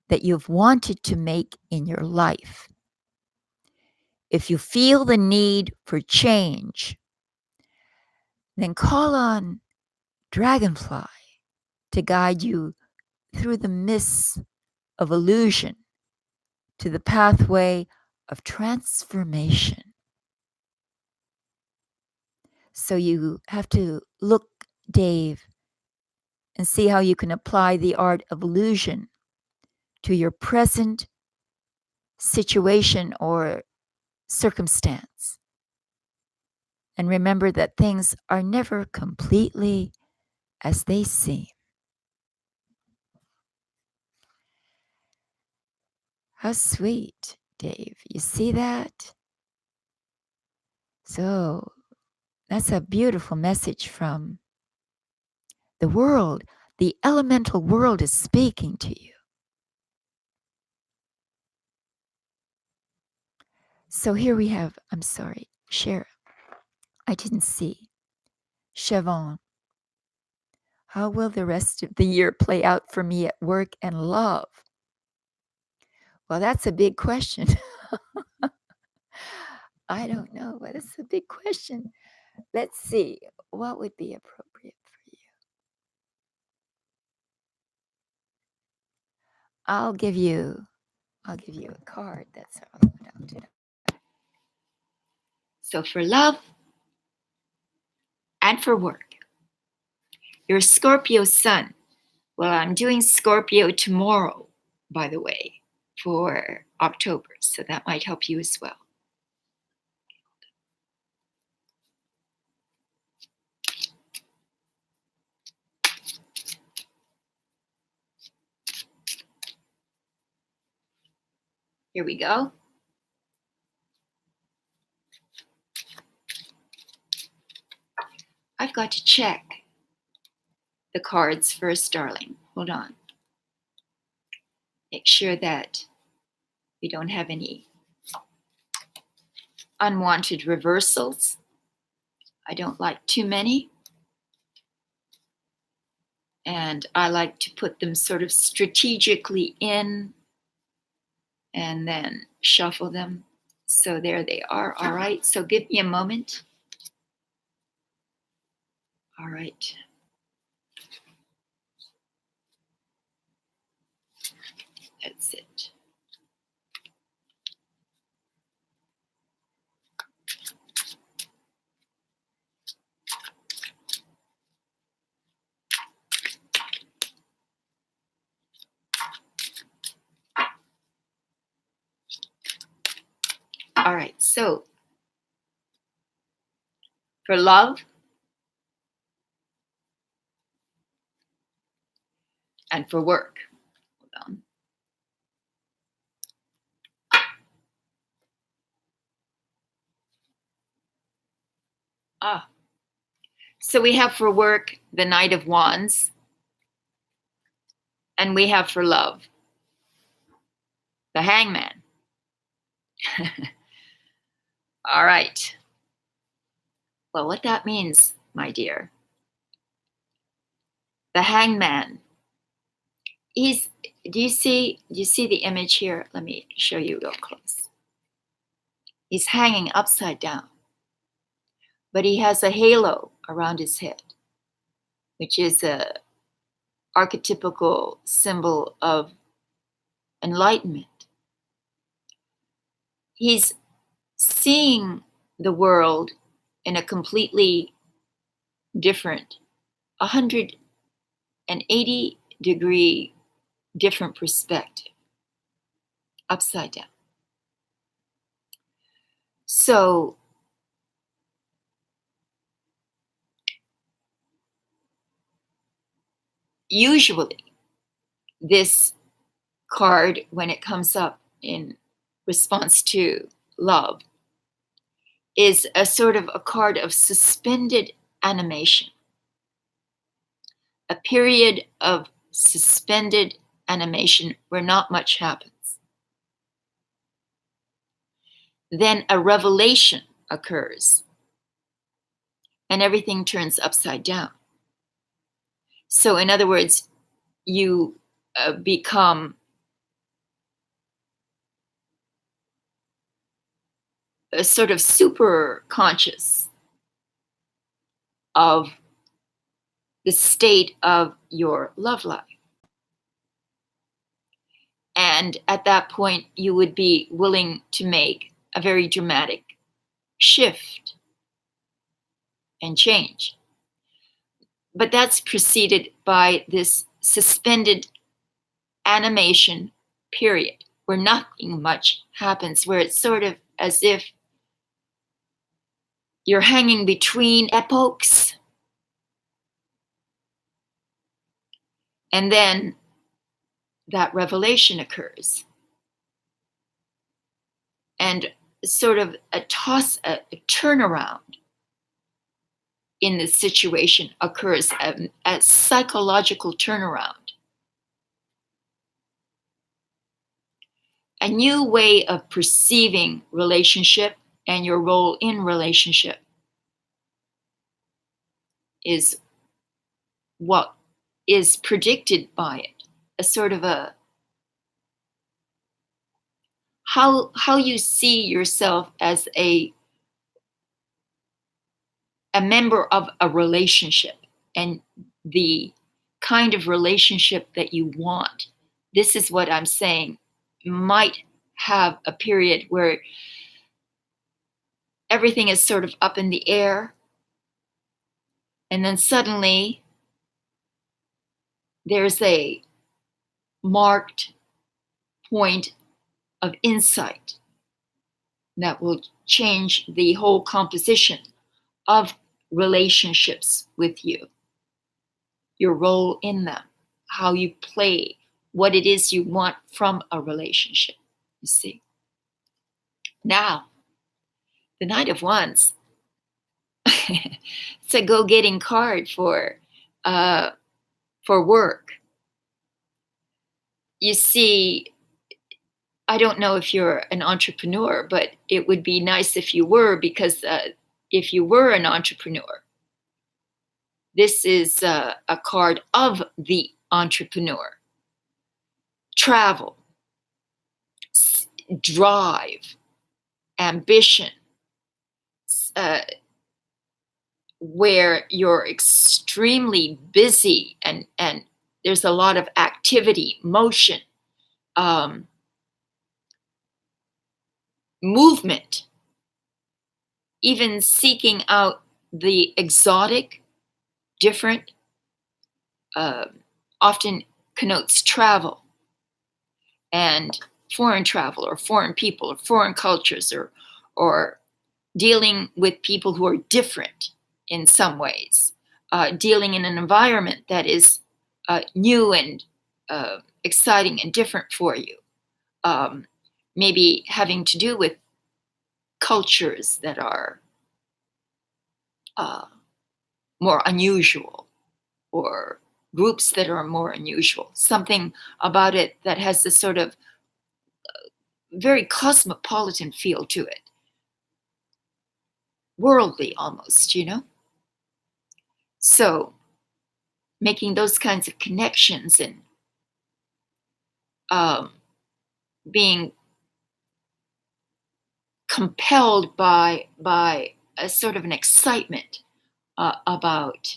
S1: That you've wanted to make in your life. If you feel the need for change, then call on Dragonfly to guide you through the mists of illusion to the pathway of transformation. So you have to look, Dave, and see how you can apply the art of illusion to your present situation or circumstance. And remember that things are never completely as they seem. How sweet, Dave. You see that? So that's a beautiful message from the world. The elemental world is speaking to you. So here we have, I'm sorry, Sharon. I didn't see. Siobhan. How will the rest of the year play out for me at work and love? Well, that's a big question. I don't know, but it's a big question. Let's see. What would be appropriate for you? I'll give you a card. That's all I'll do. So for love and for work, you're Scorpio sun. Well, I'm doing Scorpio tomorrow, by the way, for October. So that might help you as well. Here we go. I've got to check the cards first, darling. Hold on. Make sure that we don't have any unwanted reversals. I don't like too many. And I like to put them sort of strategically in and then shuffle them. So there they are. All right. So give me a moment. All right. That's it. All right. So for love and for work. Hold on. So we have for work the Knight of Wands, and we have for love the Hangman. All right. Well, what that means, my dear, the Hangman. Do you see the image here? Let me show you real close. He's hanging upside down, but he has a halo around his head, which is a archetypical symbol of enlightenment. He's seeing the world in a completely different, 180-degree different perspective, upside down. So usually this card, when it comes up in response to love, is a sort of a card of suspended animation, a period of suspended animation where not much happens. Then a revelation occurs and everything turns upside down. So in other words, you become a sort of super conscious of the state of your love life. And at that point, you would be willing to make a very dramatic shift and change. But that's preceded by this suspended animation period where nothing much happens, where it's sort of as if you're hanging between epochs. And then that revelation occurs. And sort of a turnaround in this situation occurs, a psychological turnaround. A new way of perceiving relationship and your role in relationship is what is predicted by it. A sort of a how you see yourself as a member of a relationship and the kind of relationship that you want. This is what I'm saying might have a period where everything is sort of up in the air, and then suddenly there's a marked point of insight that will change the whole composition of relationships with you, your role in them, how you play, what it is you want from a relationship, you see. Now, the Knight of Wands, it's a go-getting card for for work. You see, I don't know if you're an entrepreneur, but it would be nice if you were, because if you were an entrepreneur, this is a card of the entrepreneur. Travel, drive, ambition, where you're extremely busy and there's a lot of activity, motion, movement, even seeking out the exotic, different, often connotes travel and foreign travel or foreign people or foreign cultures, or dealing with people who are different in some ways, dealing in an environment that is new and exciting and different for you, maybe having to do with cultures that are more unusual, or groups that are more unusual, something about it that has this sort of very cosmopolitan feel to it, worldly almost, So making those kinds of connections and being compelled by a sort of an excitement about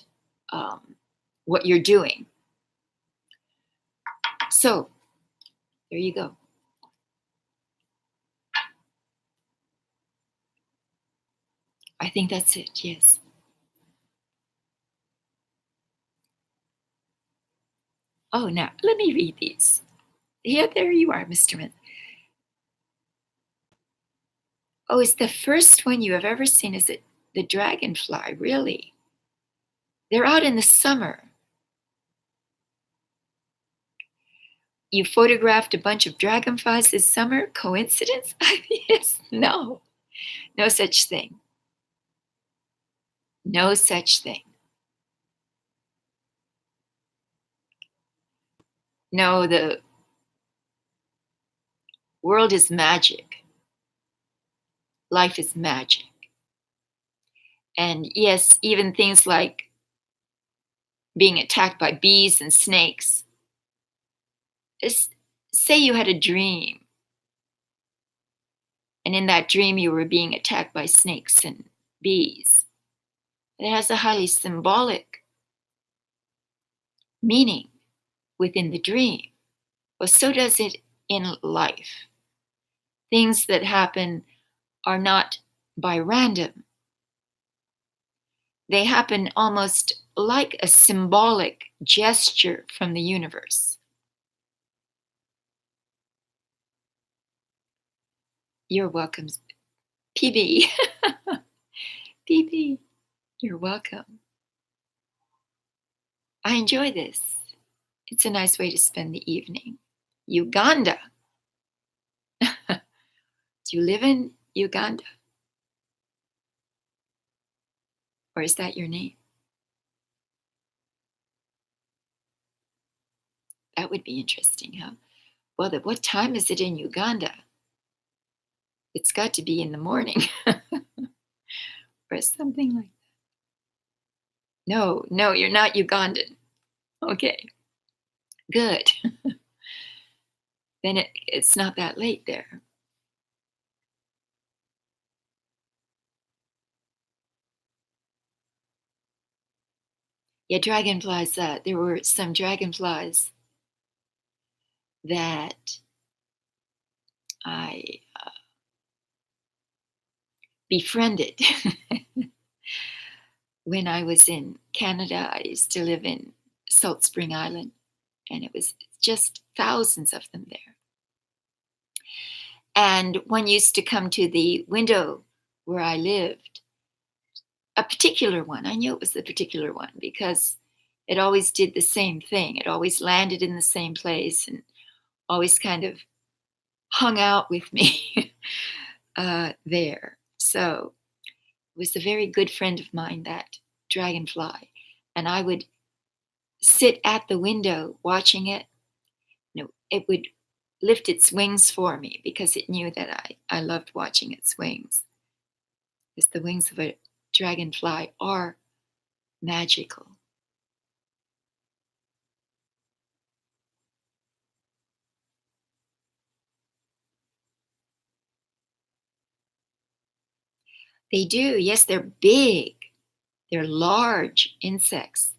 S1: what you're doing. So there you go. I think that's it. Yes. Oh, now let me read these. Yeah, there you are, Mr. Smith. Oh, it's the first one you have ever seen. Is it the dragonfly? Really? They're out in the summer. You photographed a bunch of dragonflies this summer? Coincidence? Yes. No. No such thing. No such thing. No, the world is magic. Life is magic. And yes, even things like being attacked by bees and snakes. Say you had a dream, and in that dream you were being attacked by snakes and bees. It has a highly symbolic meaning within the dream. Well, so does it in life. Things that happen are not by random. They happen almost like a symbolic gesture from the universe. You're welcome, PB. PB, you're welcome. I enjoy this. It's a nice way to spend the evening. Uganda. Do you live in Uganda? Or is that your name? That would be interesting, huh? Well, what time is it in Uganda? It's got to be in the morning. Or something like that. No, you're not Ugandan. Okay, good. Then it's not that late there. Yeah, dragonflies. There were some dragonflies that I befriended when I was in Canada. I used to live in Salt Spring Island, and it was just thousands of them there. And one used to come to the window where I lived, a particular one. I knew it was the particular one because it always did the same thing. It always landed in the same place and always kind of hung out with me there. So it was a very good friend of mine, that dragonfly. And I would sit at the window watching it, it would lift its wings for me because it knew that I loved watching its wings. Because the wings of a dragonfly are magical. They do, yes, they're big. They're large insects.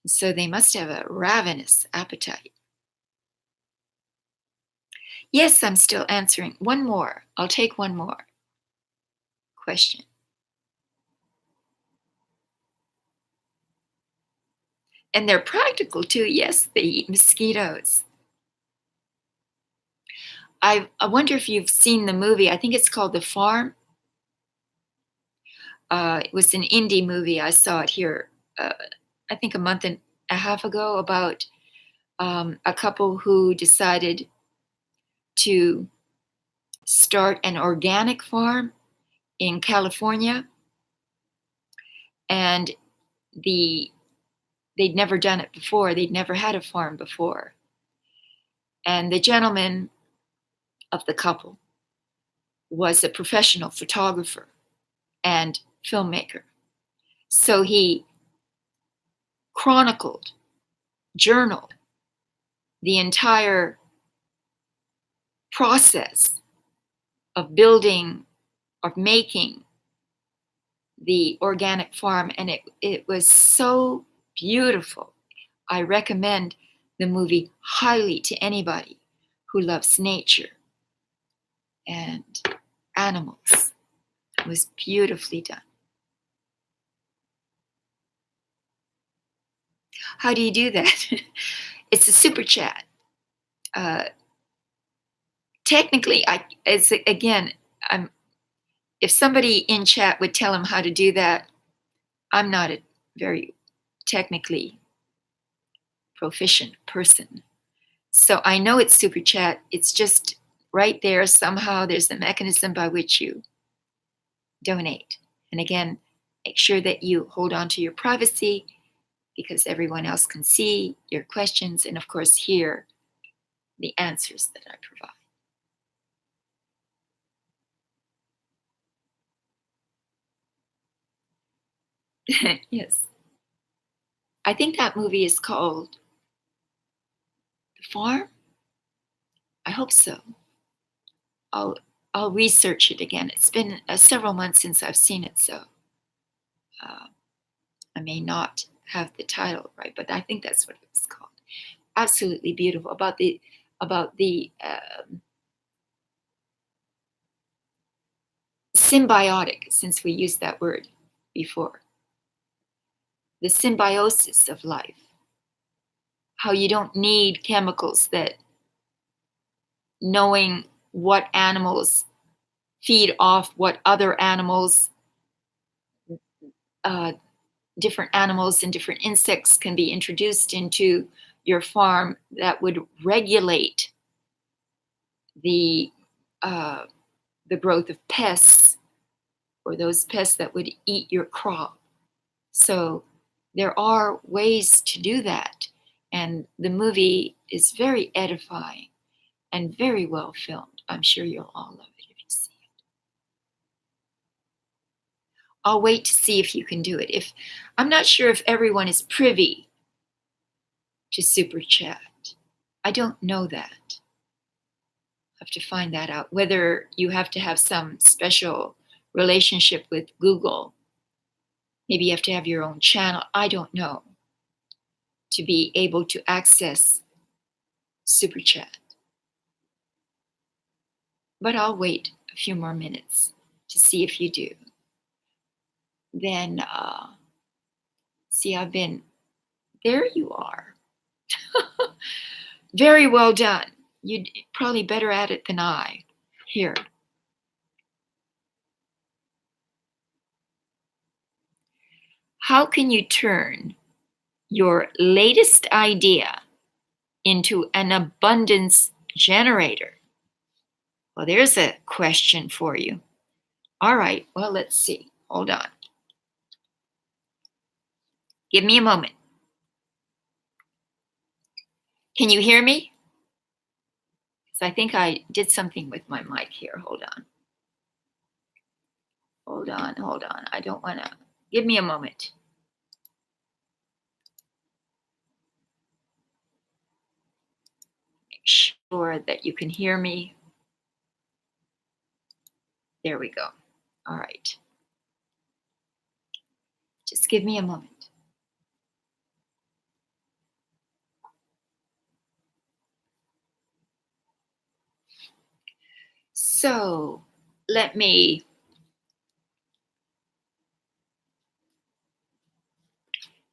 S1: So they must have a ravenous appetite. Yes, I'm still answering. One more. I'll take one more question. And they're practical too. Yes, they eat mosquitoes. I wonder if you've seen the movie. I think it's called The Farm. It was an indie movie. I saw it here, I think a month and a half ago, about a couple who decided to start an organic farm in California. And they'd never done it before. They'd never had a farm before. And the gentleman of the couple was a professional photographer and filmmaker. So he chronicled, journaled the entire process of building, of making the organic farm. And it was so beautiful. I recommend the movie highly to anybody who loves nature and animals. It was beautifully done. How do you do that? It's a super chat. Technically, if somebody in chat would tell him how to do that, I'm not a very technically proficient person. So I know it's super chat. It's just right there. Somehow there's a mechanism by which you donate. And again, make sure that you hold on to your privacy because everyone else can see your questions and, of course, hear the answers that I provide. Yes. I think that movie is called The Farm. I hope so. I'll research it again. It's been several months since I've seen it, so I may not have the title right, but I think that's what it was called. Absolutely beautiful about the symbiotic, since we used that word before, the symbiosis of life. How you don't need chemicals, that knowing what animals feed off what other animals, different animals and different insects can be introduced into your farm that would regulate the growth of pests, or those pests that would eat your crop. So there are ways to do that. And the movie is very edifying and very well filmed. I'm sure you'll all love it if you see it. I'll wait to see if you can do it. I'm not sure if everyone is privy to Super Chat. I don't know that. I have to find that out. Whether you have to have some special relationship with Google. Maybe you have to have your own channel. I don't know. To be able to access Super Chat. But I'll wait a few more minutes to see if you do. Then, see, there you are. Very well done. You're probably better at it than I. Here. How can you turn your latest idea into an abundance generator? Well, there's a question for you. All right, well, let's see. Hold on. Give me a moment. Can you hear me? Because I think I did something with my mic here. Hold on. Hold on. I don't want to. Give me a moment. Make sure that you can hear me. There we go. All right. Just give me a moment. So let me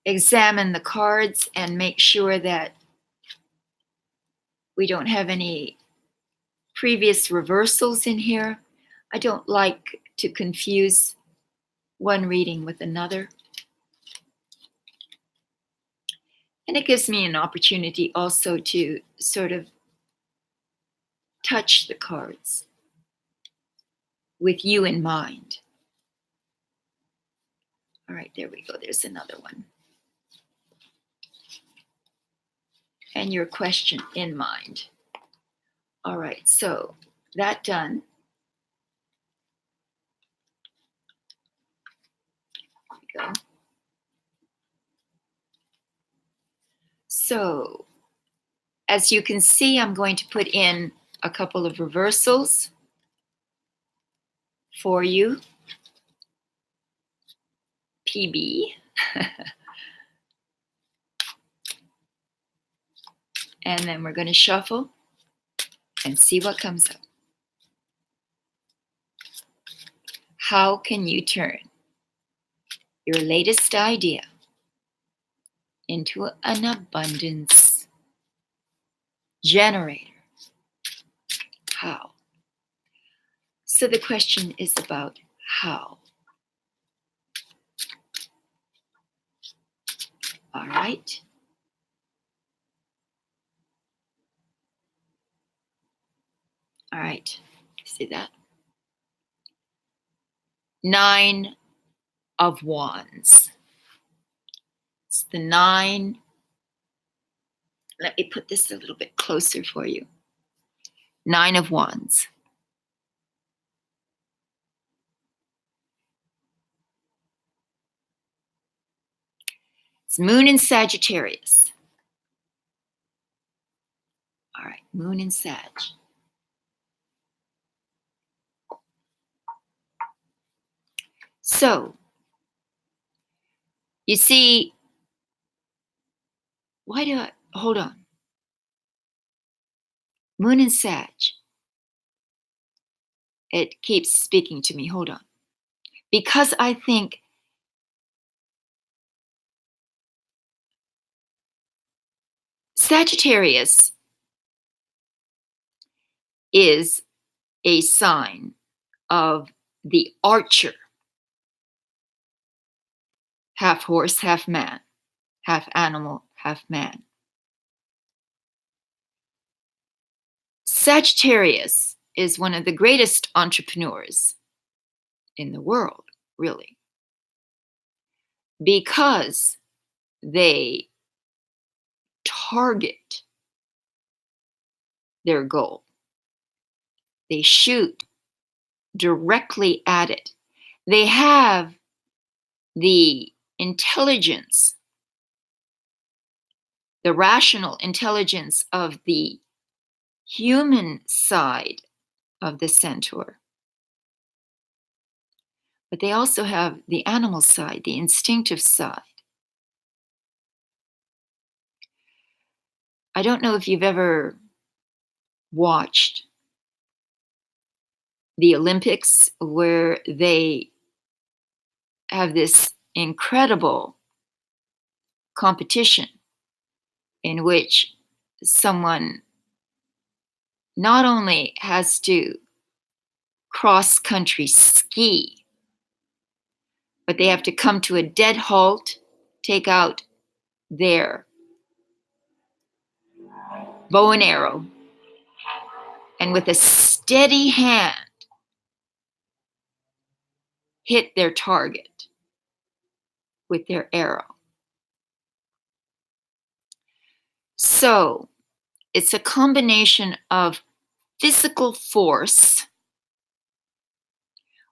S1: examine the cards and make sure that we don't have any previous reversals in here. I don't like to confuse one reading with another. And it gives me an opportunity also to sort of touch the cards with you in mind. All right, there we go. There's another one. And your question in mind. All right, so that done. There we go. So, as you can see, I'm going to put in a couple of reversals for you. PB. And then we're going to shuffle and see what comes up. How can you turn your latest idea into an abundance generator? How? So the question is about how. All right. All right. See that? 9 of Wands. It's the 9. Let me put this a little bit closer for you. 9 of Wands. It's Moon in Sagittarius. All right, Moon in Sag. So, you see, hold on. Moon in Sag. It keeps speaking to me, hold on. Because I think Sagittarius is a sign of the archer. Half horse, half man, half animal, half man. Sagittarius is one of the greatest entrepreneurs in the world, really, because they target their goal. They shoot directly at it. They have the intelligence, the rational intelligence of the human side of the centaur. But they also have the animal side, the instinctive side. I don't know if you've ever watched the Olympics where they have this incredible competition in which someone not only has to cross-country ski, but they have to come to a dead halt, take out their bow and arrow, and with a steady hand hit their target with their arrow. So It's a combination of physical force,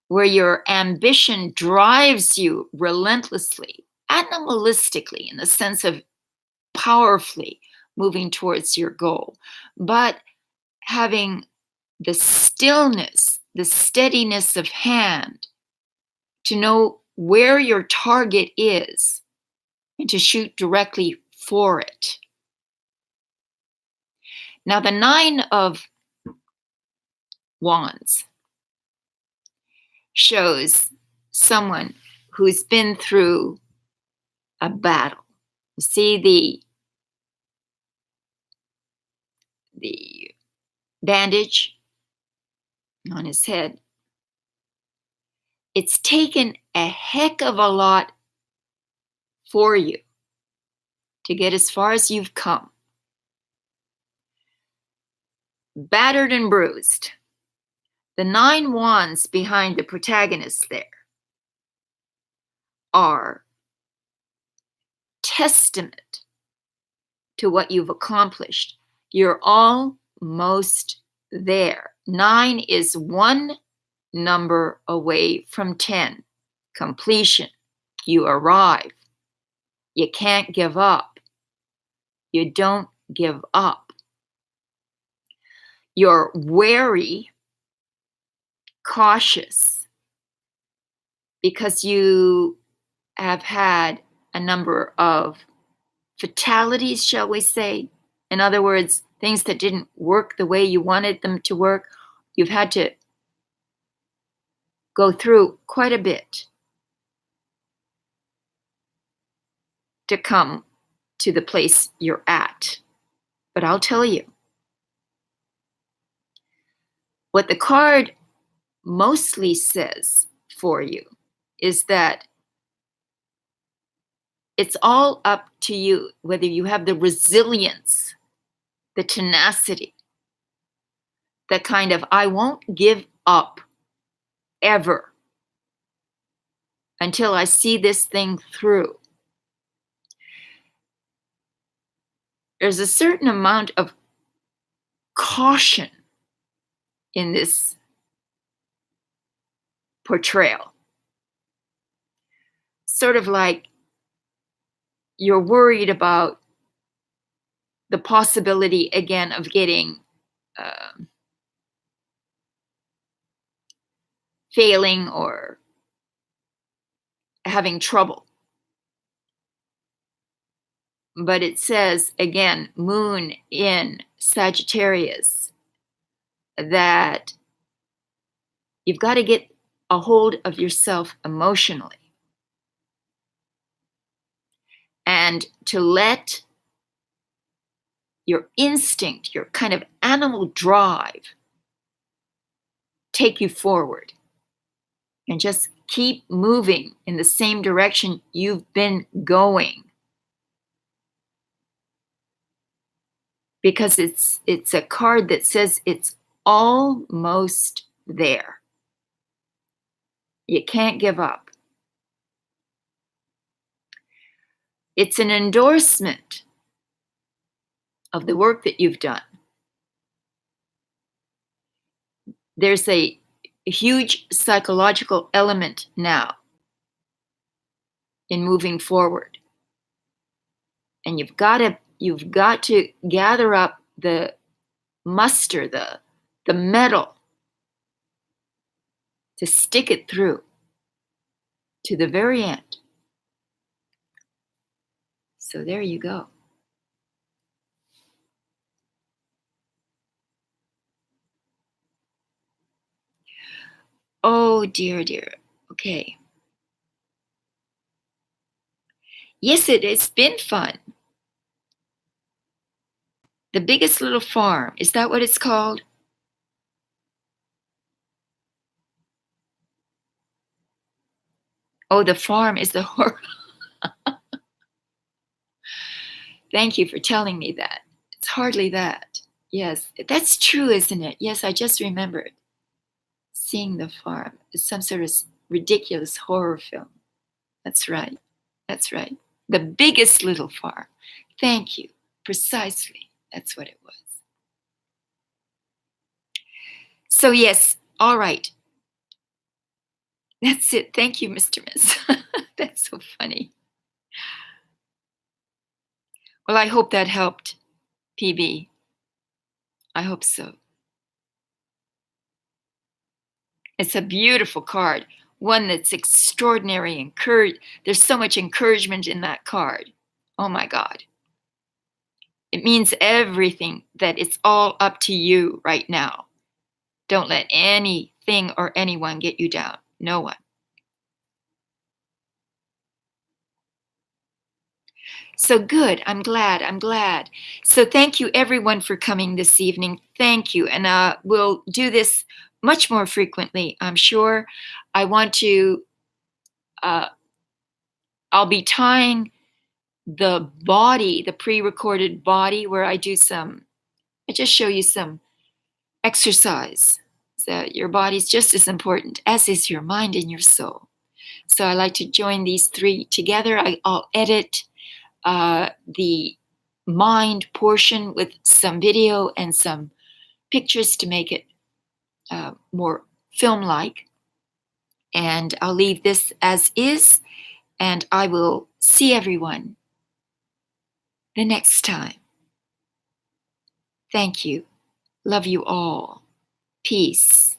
S1: where your ambition drives you relentlessly, animalistically, in the sense of powerfully moving towards your goal, but having the stillness, the steadiness of hand to know where your target is and to shoot directly for it. Now, the 9 of Wands shows someone who's been through a battle. You see the bandage on his head. It's taken a heck of a lot for you to get as far as you've come. Battered and bruised. The 9 wands behind the protagonist there are testament to what you've accomplished. You're almost there. 9 is one number away from 10. Completion. You arrive. You can't give up. You don't give up. You're wary, cautious, because you have had a number of fatalities, shall we say. In other words, things that didn't work the way you wanted them to work. You've had to go through quite a bit to come to the place you're at. But I'll tell you, what the card mostly says for you is that it's all up to you whether you have the resilience, the tenacity, the kind of I won't give up ever until I see this thing through. There's a certain amount of caution in this portrayal. Sort of like you're worried about the possibility again of getting failing or having trouble. But it says, again, moon in Sagittarius, that you've got to get a hold of yourself emotionally and to let your instinct, your kind of animal drive, take you forward and just keep moving in the same direction you've been going. Because it's a card that says it's almost there. You can't give up. It's an endorsement of the work that you've done. There's a huge psychological element now in moving forward. And you've got to gather up the muster, the mettle to stick it through to the very end. So there you go. Oh, dear, dear. Okay. Yes, it's been fun. The Biggest Little Farm. Is that what it's called? Oh, the farm is the horror. Thank you for telling me that. It's hardly that. Yes, that's true, isn't it? Yes, I just remembered seeing The Farm. It's some sort of ridiculous horror film. That's right. That's right. The Biggest Little Farm. Thank you. Precisely. That's what it was. So yes, all right. That's it. Thank you, Mr. Miss. That's so funny. Well, I hope that helped, PB. I hope so. It's a beautiful card, one that's extraordinary. There's so much encouragement in that card. Oh my God. It means everything, that it's all up to you right now. Don't let anything or anyone get you down. No one. So good. I'm glad. I'm glad. So thank you everyone for coming this evening. Thank you. And we'll do this much more frequently, I'm sure. I want to, I'll be tying the body, the pre-recorded body, where I just show you some exercise. So your body's just as important as is your mind and your soul. So I like to join these three together. I'll edit the mind portion with some video and some pictures to make it more film-like. And I'll leave this as is, and I will see everyone the next time. Thank you. Love you all. Peace.